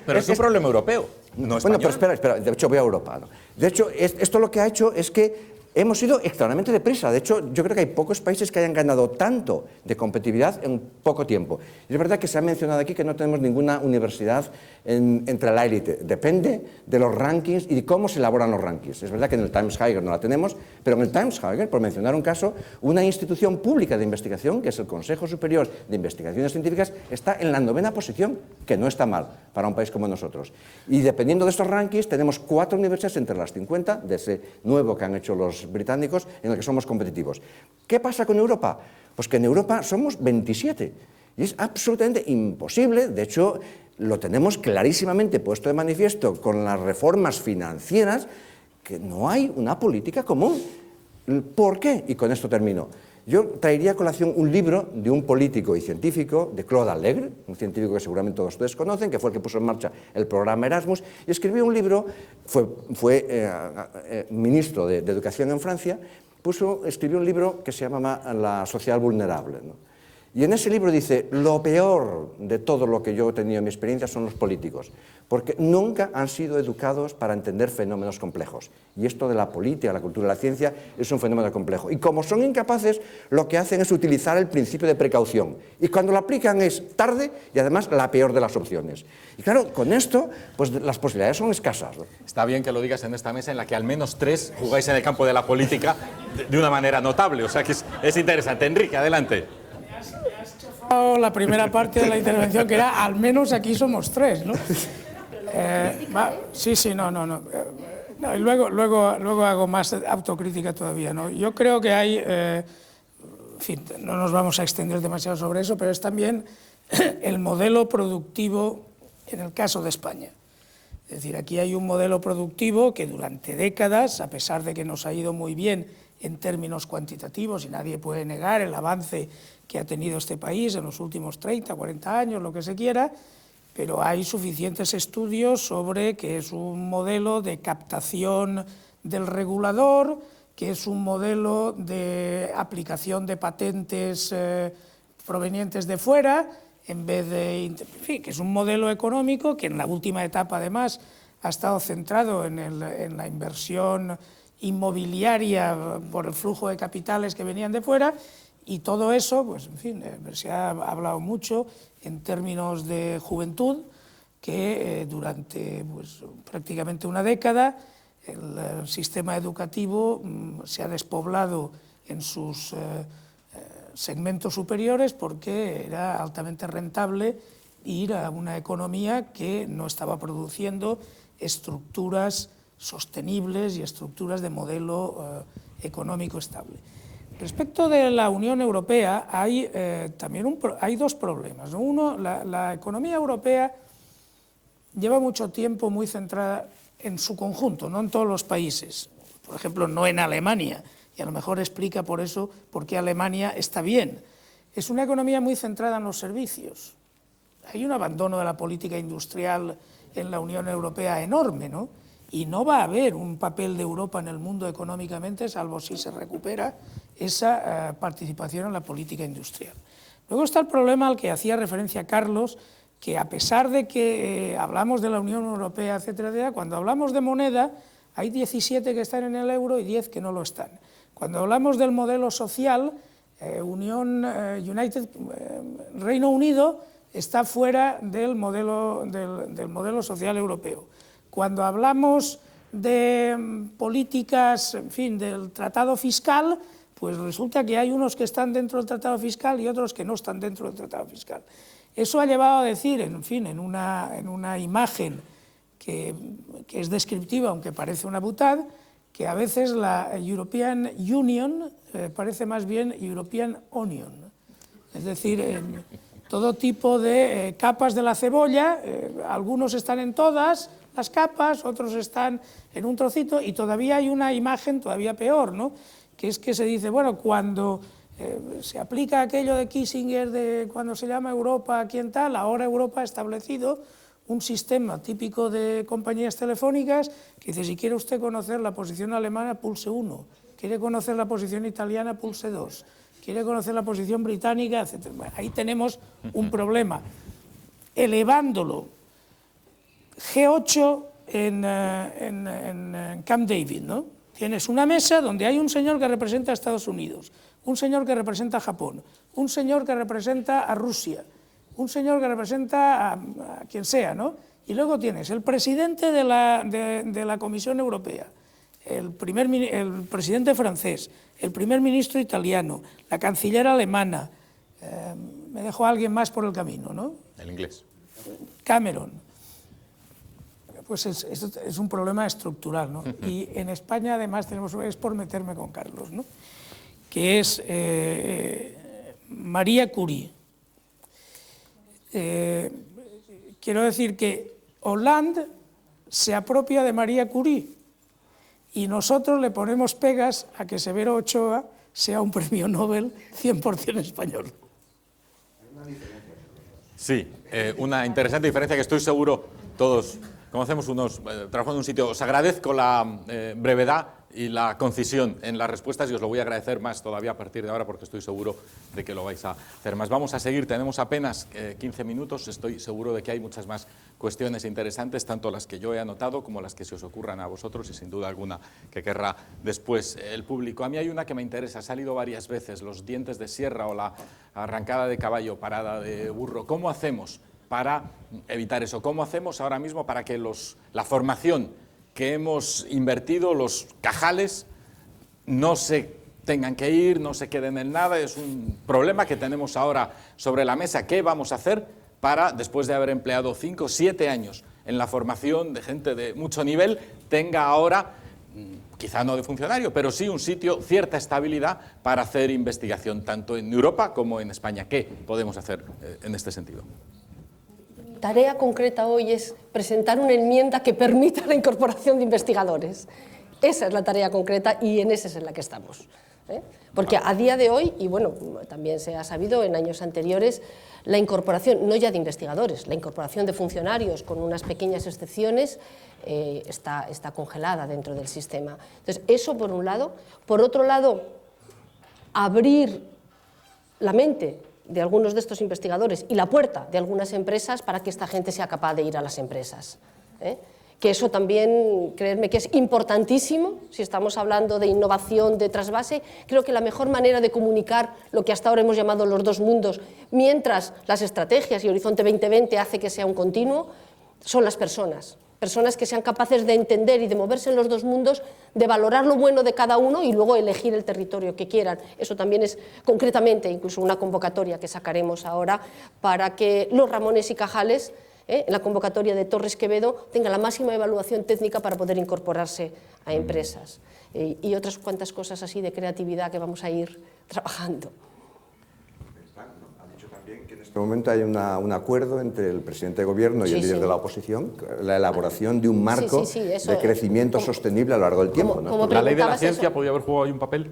Pero es un problema europeo, no español. Bueno, pero espera, de hecho voy a Europa, ¿no? De hecho, esto lo que ha hecho es que hemos ido extraordinariamente deprisa. De hecho, yo creo que hay pocos países que hayan ganado tanto de competitividad en poco tiempo. Y es verdad que se ha mencionado aquí que no tenemos ninguna universidad entre la élite. Depende de los rankings y de cómo se elaboran los rankings. Es verdad que en el Times Higher no la tenemos, pero en el Times Higher, por mencionar un caso, una institución pública de investigación, que es el Consejo Superior de Investigaciones Científicas, está en la 9ª posición, que no está mal para un país como nosotros. Y dependiendo de estos rankings, tenemos 4 universidades entre las 50, de ese nuevo que han hecho los británicos, en el que somos competitivos. ¿Qué pasa con Europa? Pues que en Europa somos 27 y es absolutamente imposible. De hecho, lo tenemos clarísimamente puesto de manifiesto con las reformas financieras, que no hay una política común. ¿Por qué? Y con esto termino. Yo traería a colación un libro de un político y científico, de Claude Allègre, un científico que seguramente todos ustedes conocen, que fue el que puso en marcha el programa Erasmus, y escribió un libro, fue ministro de Educación en Francia, escribió un libro que se llamaba La sociedad vulnerable, ¿no? Y en ese libro dice, lo peor de todo lo que yo he tenido en mi experiencia son los políticos, porque nunca han sido educados para entender fenómenos complejos. Y esto de la política, la cultura y la ciencia es un fenómeno complejo. Y como son incapaces, lo que hacen es utilizar el principio de precaución. Y cuando lo aplican es tarde y además la peor de las opciones. Y claro, con esto, pues las posibilidades son escasas, ¿no? Está bien que lo digas en esta mesa en la que al menos 3 jugáis en el campo de la política de una manera notable. O sea que es interesante. Enrique, adelante. La primera parte de la intervención, que era al menos aquí somos 3, ¿no? Y luego hago más autocrítica todavía, ¿no? Yo creo que hay, en fin, no nos vamos a extender demasiado sobre eso, pero es también el modelo productivo en el caso de España. Es decir, aquí hay un modelo productivo que durante décadas, a pesar de que nos ha ido muy bien en términos cuantitativos, y nadie puede negar el avance que ha tenido este país en los últimos 30, 40 años, lo que se quiera, pero hay suficientes estudios sobre que es un modelo de captación del regulador, que es un modelo de aplicación de patentes provenientes de fuera, en vez de, en fin, que es un modelo económico que en la última etapa además ha estado centrado en la inversión inmobiliaria por el flujo de capitales que venían de fuera, y todo eso, pues en fin, se ha hablado mucho en términos de juventud, que durante pues, prácticamente una década el sistema educativo se ha despoblado en sus segmentos superiores porque era altamente rentable ir a una economía que no estaba produciendo estructuras sostenibles y estructuras de modelo económico estable. Respecto de la Unión Europea, hay también hay 2 problemas, ¿no? Uno, la economía europea lleva mucho tiempo muy centrada en su conjunto, no en todos los países. Por ejemplo, no en Alemania, y a lo mejor explica por eso por qué Alemania está bien. Es una economía muy centrada en los servicios. Hay un abandono de la política industrial en la Unión Europea enorme, ¿no? Y no va a haber un papel de Europa en el mundo económicamente, salvo si se recupera esa participación en la política industrial. Luego está el problema al que hacía referencia Carlos, que a pesar de que hablamos de la Unión Europea, etcétera, etcétera, cuando hablamos de moneda, hay 17 que están en el euro y 10 que no lo están. Cuando hablamos del modelo social, Reino Unido está fuera del modelo social europeo. Cuando hablamos de políticas, en fin, del tratado fiscal, pues resulta que hay unos que están dentro del tratado fiscal y otros que no están dentro del tratado fiscal. Eso ha llevado a decir, en fin, en una imagen que es descriptiva, aunque parece una butad, que a veces la European Union parece más bien European Onion. Es decir, todo tipo de capas de la cebolla, algunos están en todas las capas, otros están en un trocito, y todavía hay una imagen todavía peor, ¿no? que es que se dice, bueno, cuando se aplica aquello de Kissinger, de cuando se llama Europa, ¿quién tal? Ahora Europa ha establecido un sistema típico de compañías telefónicas que dice, si quiere usted conocer la posición alemana, pulse 1, quiere conocer la posición italiana, pulse 2, quiere conocer la posición británica, etc. Bueno, ahí tenemos un problema. Elevándolo, G8 en Camp David, ¿no? Tienes una mesa donde hay un señor que representa a Estados Unidos, un señor que representa a Japón, un señor que representa a Rusia, un señor que representa a quien sea, ¿no? Y luego tienes el presidente de la Comisión Europea, el presidente francés, el primer ministro italiano, la canciller alemana, me dejó alguien más por el camino, ¿no? El inglés. Cameron. Pues es un problema estructural, ¿no? Y en España además tenemos, es por meterme con Carlos, ¿no? Que es María Curie. Quiero decir que Hollande se apropia de María Curie y nosotros le ponemos pegas a que Severo Ochoa sea un premio Nobel 100% español. Sí, una interesante diferencia que estoy seguro todos conocemos, trabajando en un sitio. Os agradezco la brevedad y la concisión en las respuestas y os lo voy a agradecer más todavía a partir de ahora porque estoy seguro de que lo vais a hacer más. Vamos a seguir, tenemos apenas 15 minutos, estoy seguro de que hay muchas más cuestiones interesantes, tanto las que yo he anotado como las que se os ocurran a vosotros y sin duda alguna que querrá después el público. A mí hay una que me interesa, ha salido varias veces, los dientes de sierra o la arrancada de caballo, parada de burro. ¿Cómo hacemos para evitar eso? ¿Cómo hacemos ahora mismo para que la formación que hemos invertido, los cajales, no se tengan que ir, no se queden en nada? Es un problema que tenemos ahora sobre la mesa. ¿Qué vamos a hacer para, después de haber empleado 5 o 7 años en la formación de gente de mucho nivel, tenga ahora, quizá no de funcionario, pero sí un sitio, cierta estabilidad para hacer investigación, tanto en Europa como en España? ¿Qué podemos hacer en este sentido? Tarea concreta hoy es presentar una enmienda que permita la incorporación de investigadores. Esa es la tarea concreta y en esa es en la que estamos. Porque a día de hoy, y bueno, también se ha sabido en años anteriores, la incorporación, no ya de investigadores, la incorporación de funcionarios, con unas pequeñas excepciones, está congelada dentro del sistema. Entonces, eso por un lado. Por otro lado, abrir la mente de algunos de estos investigadores y la puerta de algunas empresas para que esta gente sea capaz de ir a las empresas. Que eso también, creedme que es importantísimo, si estamos hablando de innovación, de trasvase. Creo que la mejor manera de comunicar lo que hasta ahora hemos llamado los dos mundos, mientras las estrategias y Horizonte 2020 hace que sea un continuo, son las personas. Personas que sean capaces de entender y de moverse en los dos mundos, de valorar lo bueno de cada uno y luego elegir el territorio que quieran. Eso también es concretamente incluso una convocatoria que sacaremos ahora para que los Ramones y Cajales, en la convocatoria de Torres Quevedo, tengan la máxima evaluación técnica para poder incorporarse a empresas. Y otras cuantas cosas así de creatividad que vamos a ir trabajando. En este momento hay un acuerdo entre el presidente de gobierno y el líder de la oposición, la elaboración de un marco de crecimiento sostenible a lo largo del tiempo. ¿No? ¿La ley de la ciencia podría haber jugado ahí un papel?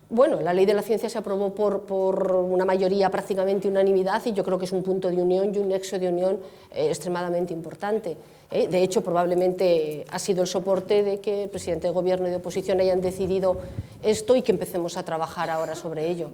Bueno, la ley de la ciencia se aprobó por una mayoría prácticamente unanimidad y yo creo que es un punto de unión y un nexo de unión extremadamente importante. De hecho, probablemente ha sido el soporte de que el presidente de gobierno y de oposición hayan decidido esto y que empecemos a trabajar ahora sobre ello.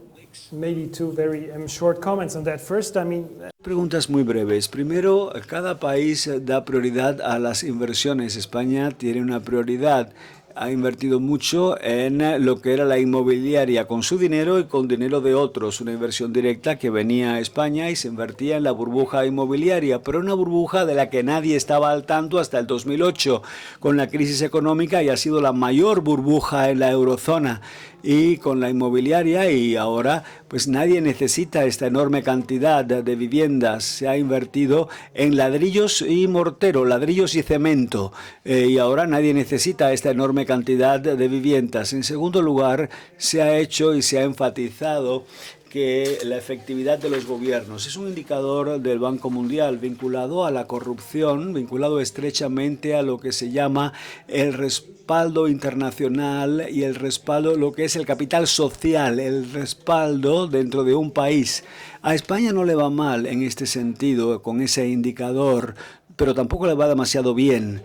Preguntas muy breves. Primero, cada país da prioridad a las inversiones. España tiene una prioridad. Ha invertido mucho en lo que era la inmobiliaria con su dinero y con dinero de otros, una inversión directa que venía a España y se invertía en la burbuja inmobiliaria, pero una burbuja de la que nadie estaba al tanto hasta el 2008 con la crisis económica y ha sido la mayor burbuja en la eurozona y con la inmobiliaria y ahora pues nadie necesita esta enorme cantidad de viviendas. Se ha invertido en ladrillos y mortero, ladrillos y cemento y ahora nadie necesita esta enorme cantidad de viviendas. En segundo lugar, se ha hecho y se ha enfatizado que la efectividad de los gobiernos. Es un indicador del Banco Mundial vinculado a la corrupción, vinculado estrechamente a lo que se llama el respaldo internacional y el respaldo, lo que es el capital social, el respaldo dentro de un país. A España no le va mal en este sentido, con ese indicador, pero tampoco le va demasiado bien.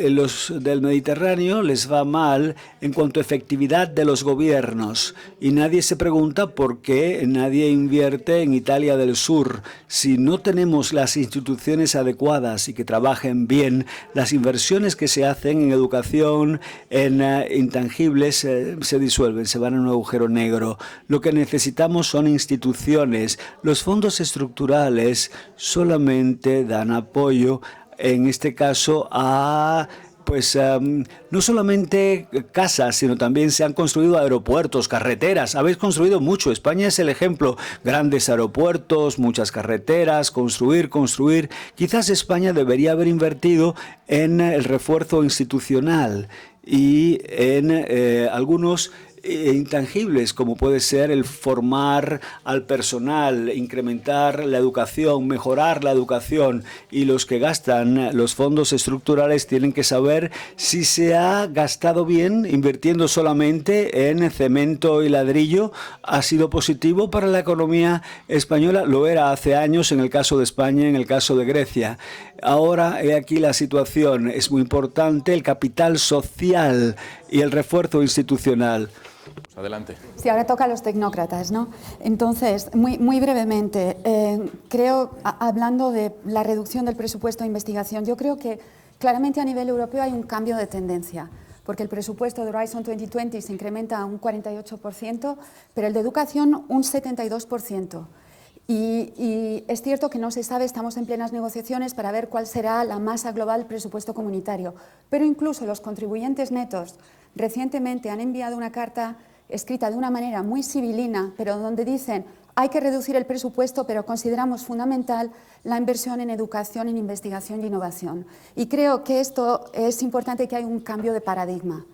Los del Mediterráneo les va mal en cuanto a efectividad de los gobiernos y nadie se pregunta por qué nadie invierte en Italia del Sur. Si no tenemos las instituciones adecuadas y que trabajen bien, las inversiones que se hacen en educación, en intangibles, se disuelven, se van a un agujero negro. Lo que necesitamos son instituciones. Los fondos estructurales solamente dan apoyo en este caso a no solamente casas, sino también se han construido aeropuertos, carreteras. Habéis construido mucho. España es el ejemplo. Grandes aeropuertos, muchas carreteras, construir. Quizás España debería haber invertido en el refuerzo institucional y en algunos intangibles, como puede ser el formar al personal, incrementar la educación, mejorar la educación, y los que gastan los fondos estructurales tienen que saber si se ha gastado bien invirtiendo solamente en cemento y ladrillo. ¿Ha sido positivo para la economía española? Lo era hace años en el caso de España, en el caso de Grecia. Ahora, he aquí la situación. Es muy importante el capital social y el refuerzo institucional. Adelante. Sí, ahora toca a los tecnócratas, ¿no? Entonces, muy brevemente, creo, hablando de la reducción del presupuesto de investigación, yo creo que claramente a nivel europeo hay un cambio de tendencia, porque el presupuesto de Horizon 2020 se incrementa a un 48%, pero el de educación un 72%. Y es cierto que no se sabe, estamos en plenas negociaciones para ver cuál será la masa global del presupuesto comunitario, pero incluso los contribuyentes netos recientemente han enviado una carta escrita de una manera muy sibilina, pero donde dicen hay que reducir el presupuesto, pero consideramos fundamental la inversión en educación, en investigación y innovación. Y creo que esto es importante, que hay un cambio de paradigma.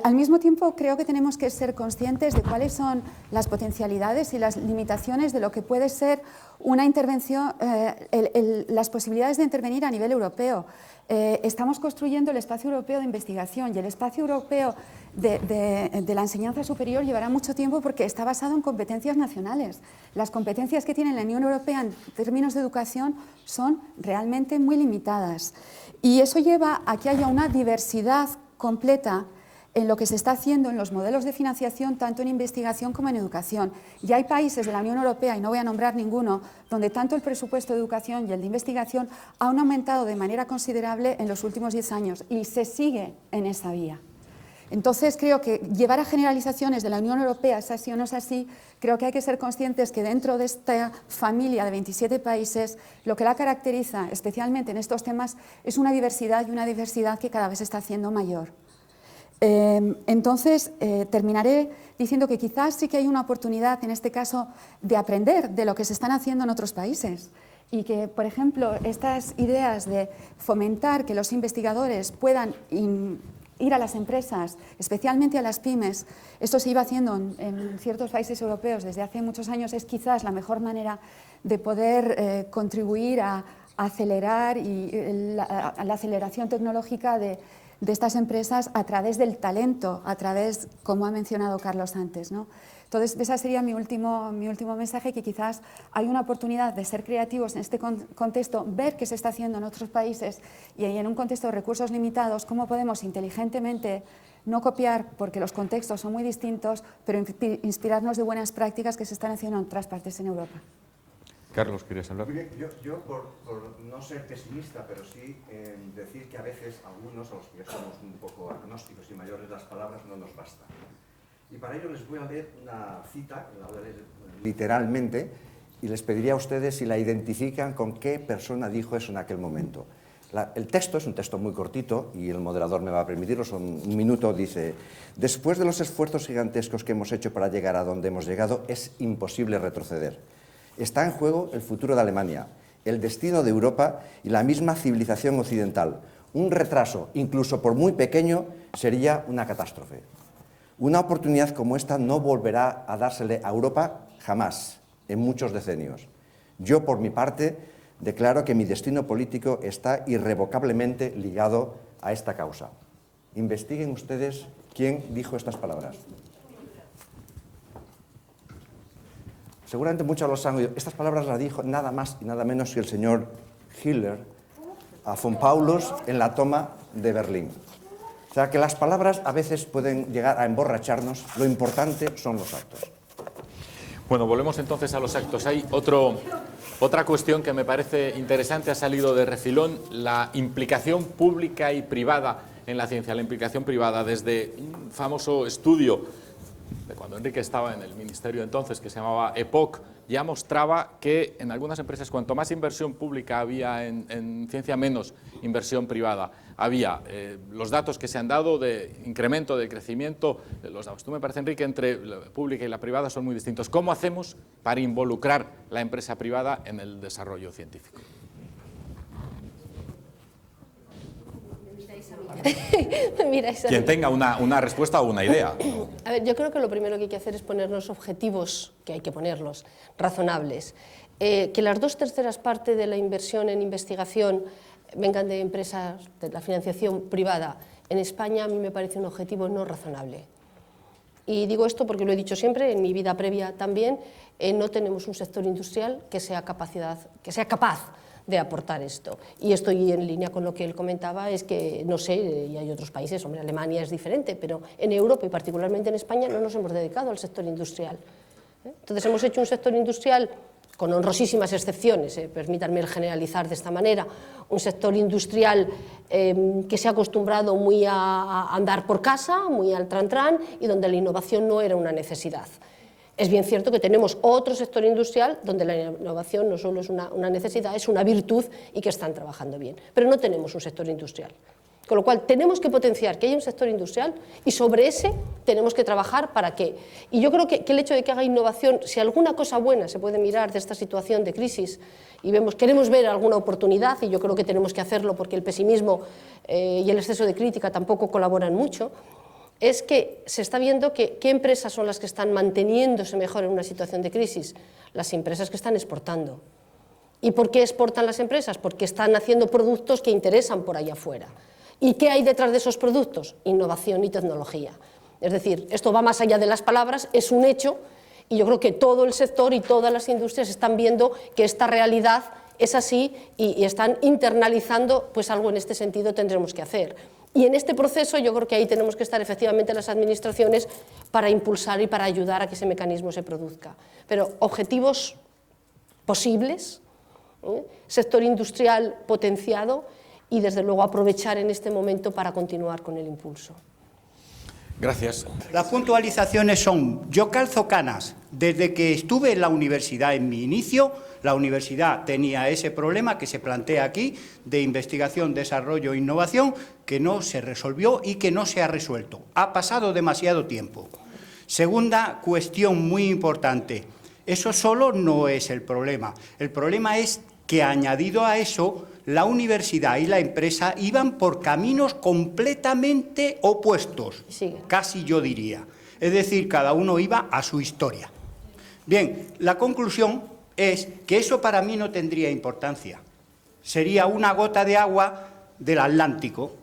Al mismo tiempo, creo que tenemos que ser conscientes de cuáles son las potencialidades y las limitaciones de lo que puede ser una intervención, las posibilidades de intervenir a nivel europeo. Estamos construyendo el espacio europeo de investigación, y el espacio europeo de la enseñanza superior llevará mucho tiempo porque está basado en competencias nacionales. Las competencias que tiene la Unión Europea en términos de educación son realmente muy limitadas. Y eso lleva a que haya una diversidad completa en lo que se está haciendo en los modelos de financiación, tanto en investigación como en educación. Y hay países de la Unión Europea, y no voy a nombrar ninguno, donde tanto el presupuesto de educación y el de investigación han aumentado de manera considerable en los últimos 10 años, y se sigue en esa vía. Entonces, creo que llevar a generalizaciones de la Unión Europea, es así o no es así, creo que hay que ser conscientes que dentro de esta familia de 27 países, lo que la caracteriza, especialmente en estos temas, es una diversidad, y una diversidad que cada vez se está haciendo mayor. Entonces, terminaré diciendo que quizás sí que hay una oportunidad, en este caso, de aprender de lo que se están haciendo en otros países, y que, por ejemplo, estas ideas de fomentar que los investigadores puedan ir a las empresas, especialmente a las pymes, esto se iba haciendo en ciertos países europeos desde hace muchos años, es quizás la mejor manera de poder contribuir a acelerar a la aceleración tecnológica de estas empresas a través del talento, a través, como ha mencionado Carlos antes, ¿no? Entonces, ese sería mi último mensaje, que quizás hay una oportunidad de ser creativos en este contexto, ver qué se está haciendo en otros países, y en un contexto de recursos limitados, cómo podemos inteligentemente no copiar, porque los contextos son muy distintos, pero inspirarnos de buenas prácticas que se están haciendo en otras partes en Europa. Carlos, ¿querías hablar? Muy bien, yo por no ser pesimista, pero sí decir que a veces algunos, a los que ya somos un poco agnósticos y mayores, las palabras no nos bastan. Y para ello les voy a leer una cita, la voy a leer literalmente, y les pediría a ustedes si la identifican con qué persona dijo eso en aquel momento. El texto es un texto muy cortito, y el moderador me va a permitirlo, son un minuto. Dice: después de los esfuerzos gigantescos que hemos hecho para llegar a donde hemos llegado, es imposible retroceder. Está en juego el futuro de Alemania, el destino de Europa y la misma civilización occidental. Un retraso, incluso por muy pequeño, sería una catástrofe. Una oportunidad como esta no volverá a dársele a Europa jamás, en muchos decenios. Yo, por mi parte, declaro que mi destino político está irrevocablemente ligado a esta causa. Investiguen ustedes quién dijo estas palabras. Seguramente muchos los han oído. Estas palabras las dijo nada más y nada menos que el señor Hitler a von Paulus en la toma de Berlín. O sea, que las palabras a veces pueden llegar a emborracharnos, lo importante son los actos. Bueno, volvemos entonces a los actos. Hay otra cuestión que me parece interesante, ha salido de refilón, la implicación pública y privada en la ciencia, la implicación privada, desde un famoso estudio de cuando Enrique estaba en el ministerio entonces, que se llamaba EPOC, ya mostraba que en algunas empresas cuanto más inversión pública había en ciencia, menos inversión privada había. Los datos que se han dado de incremento, de crecimiento, los datos, tú me parece, Enrique, entre la pública y la privada son muy distintos. ¿Cómo hacemos para involucrar la empresa privada en el desarrollo científico? Quien tenga una respuesta o una idea. A ver, yo creo que lo primero que hay que hacer es ponernos objetivos, que hay que ponerlos, razonables. Que las 2/3 partes de la inversión en investigación vengan de empresas de la financiación privada en España, a mí me parece un objetivo no razonable. Y digo esto porque lo he dicho siempre, en mi vida previa también, no tenemos un sector industrial que sea capaz de aportar esto. Y estoy en línea con lo que él comentaba, es que, no sé, y hay otros países, hombre, Alemania es diferente, pero en Europa y particularmente en España no nos hemos dedicado al sector industrial. Entonces hemos hecho un sector industrial con honrosísimas excepciones, permítanme generalizar de esta manera, un sector industrial que se ha acostumbrado muy a andar por casa, muy al tran-tran, y donde la innovación no era una necesidad. Es bien cierto que tenemos otro sector industrial donde la innovación no solo es una necesidad, es una virtud y que están trabajando bien, pero no tenemos un sector industrial. Con lo cual tenemos que potenciar que haya un sector industrial y sobre ese tenemos que trabajar para que... Y yo creo que el hecho de que haga innovación, si alguna cosa buena se puede mirar de esta situación de crisis y queremos ver alguna oportunidad, y yo creo que tenemos que hacerlo porque el pesimismo y el exceso de crítica tampoco colaboran mucho, es que se está viendo qué empresas son las que están manteniéndose mejor en una situación de crisis. Las empresas que están exportando. ¿Y por qué exportan las empresas? Porque están haciendo productos que interesan por allá afuera. ¿Y qué hay detrás de esos productos? Innovación y tecnología. Es decir, esto va más allá de las palabras, es un hecho, y yo creo que todo el sector y todas las industrias están viendo que esta realidad es así y están internalizando, pues algo en este sentido tendremos que hacer. Y en este proceso yo creo que ahí tenemos que estar efectivamente las administraciones para impulsar y para ayudar a que ese mecanismo se produzca. Pero objetivos posibles, sector industrial potenciado y desde luego aprovechar en este momento para continuar con el impulso. Gracias. Las puntualizaciones son, yo calzo canas. Desde que estuve en la universidad en mi inicio, la universidad tenía ese problema que se plantea aquí de investigación, desarrollo e innovación que no se resolvió y que no se ha resuelto. Ha pasado demasiado tiempo. Segunda cuestión muy importante, eso solo no es el problema. El problema es que añadido a eso, la universidad y la empresa iban por caminos completamente opuestos, sí, casi yo diría. Es decir, cada uno iba a su historia. Bien, la conclusión es que eso para mí no tendría importancia. Sería una gota de agua del Atlántico.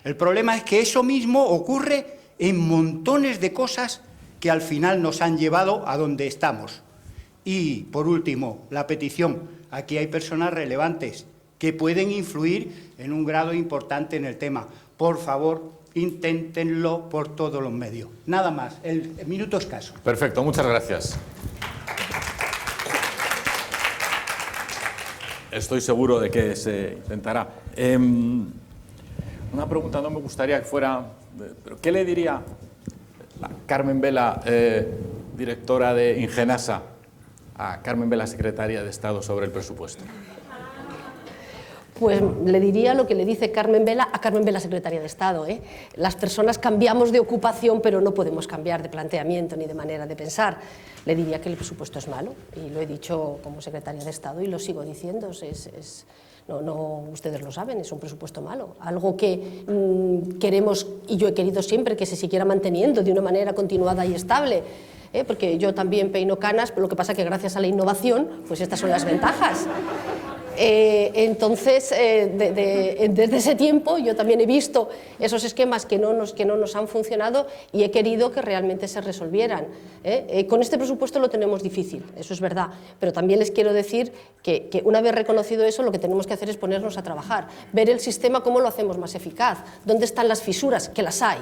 El problema es que eso mismo ocurre en montones de cosas que al final nos han llevado a donde estamos. Y, por último, la petición. Aquí hay personas relevantes que pueden influir en un grado importante en el tema. Por favor, inténtenlo por todos los medios. Nada más, el minuto escaso. Perfecto, muchas gracias. Estoy seguro de que se intentará. Una pregunta, no me gustaría que fuera... pero ¿qué le diría la Carmen Vela, directora de Ingenasa, a Carmen Vela, secretaria de Estado, sobre el presupuesto? Pues le diría lo que le dice Carmen Vela a Carmen Vela, secretaria de Estado. Las personas cambiamos de ocupación, pero no podemos cambiar de planteamiento ni de manera de pensar. Le diría que el presupuesto es malo, y lo he dicho como secretaria de Estado y lo sigo diciendo. No, ustedes lo saben, es un presupuesto malo. Algo que queremos, y yo he querido siempre, que se siguiera manteniendo de una manera continuada y estable. porque yo también peino canas, pero lo que pasa es que gracias a la innovación, pues estas son las ventajas. Entonces, desde ese tiempo yo también he visto esos esquemas que no nos han funcionado y he querido que realmente se resolvieran. Con este presupuesto lo tenemos difícil, eso es verdad, pero también les quiero decir que una vez reconocido eso, lo que tenemos que hacer es ponernos a trabajar, ver el sistema cómo lo hacemos más eficaz, dónde están las fisuras, que las hay.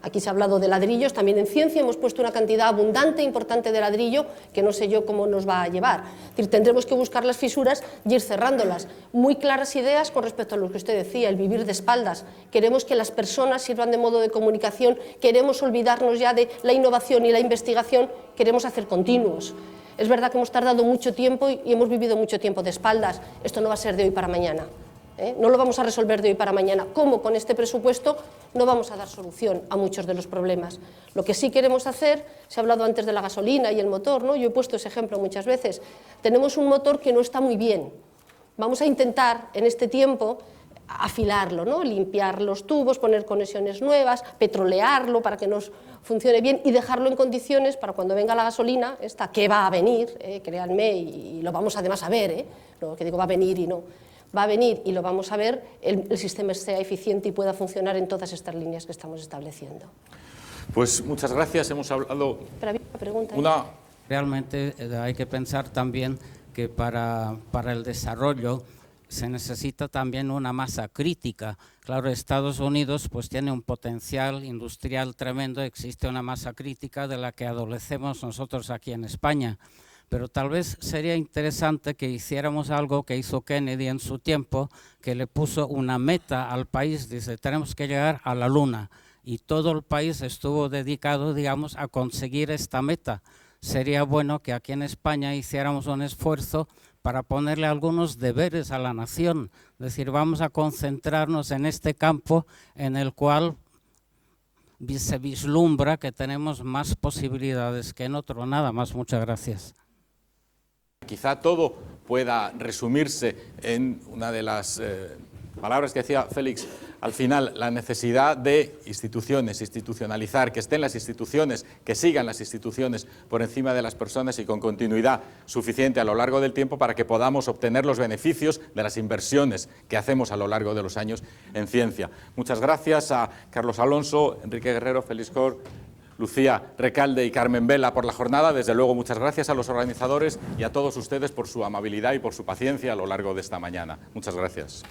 Aquí se ha hablado de ladrillos, también en ciencia hemos puesto una cantidad abundante, importante de ladrillo, que no sé yo cómo nos va a llevar. Es decir, tendremos que buscar las fisuras y ir cerrándolas. Muy claras ideas con respecto a lo que usted decía, el vivir de espaldas. Queremos que las personas sirvan de modo de comunicación, queremos olvidarnos ya de la innovación y la investigación, queremos hacer continuos. Es verdad que hemos tardado mucho tiempo y hemos vivido mucho tiempo de espaldas. Esto no va a ser de hoy para mañana. No lo vamos a resolver de hoy para mañana. ¿Cómo? Con este presupuesto no vamos a dar solución a muchos de los problemas. Lo que sí queremos hacer, se ha hablado antes de la gasolina y el motor, ¿no? Yo he puesto ese ejemplo muchas veces. Tenemos un motor que no está muy bien. Vamos a intentar en este tiempo afilarlo, ¿no? Limpiar los tubos, poner conexiones nuevas, petrolearlo para que nos funcione bien y dejarlo en condiciones para cuando venga la gasolina, esta que va a venir, créanme, y lo vamos además a ver, no, que digo va a venir y no. Va a venir y lo vamos a ver, el sistema sea eficiente y pueda funcionar en todas estas líneas que estamos estableciendo. Pues muchas gracias, hemos hablado... Pero había una pregunta. Realmente hay que pensar también que para el desarrollo se necesita también una masa crítica. Claro, Estados Unidos pues tiene un potencial industrial tremendo, existe una masa crítica de la que adolecemos nosotros aquí en España. Pero tal vez sería interesante que hiciéramos algo que hizo Kennedy en su tiempo, que le puso una meta al país, dice, tenemos que llegar a la Luna, y todo el país estuvo dedicado, digamos, a conseguir esta meta. Sería bueno que aquí en España hiciéramos un esfuerzo para ponerle algunos deberes a la nación, es decir, vamos a concentrarnos en este campo en el cual se vislumbra que tenemos más posibilidades que en otro. Nada más, muchas gracias. Quizá todo pueda resumirse en una de las palabras que decía Félix al final, la necesidad de instituciones, institucionalizar, que estén las instituciones, que sigan las instituciones por encima de las personas y con continuidad suficiente a lo largo del tiempo para que podamos obtener los beneficios de las inversiones que hacemos a lo largo de los años en ciencia. Muchas gracias a Carlos Alonso, Enrique Guerrero, Félix Cor, Lucía Recalde y Carmen Vela por la jornada. Desde luego, muchas gracias a los organizadores y a todos ustedes por su amabilidad y por su paciencia a lo largo de esta mañana. Muchas gracias.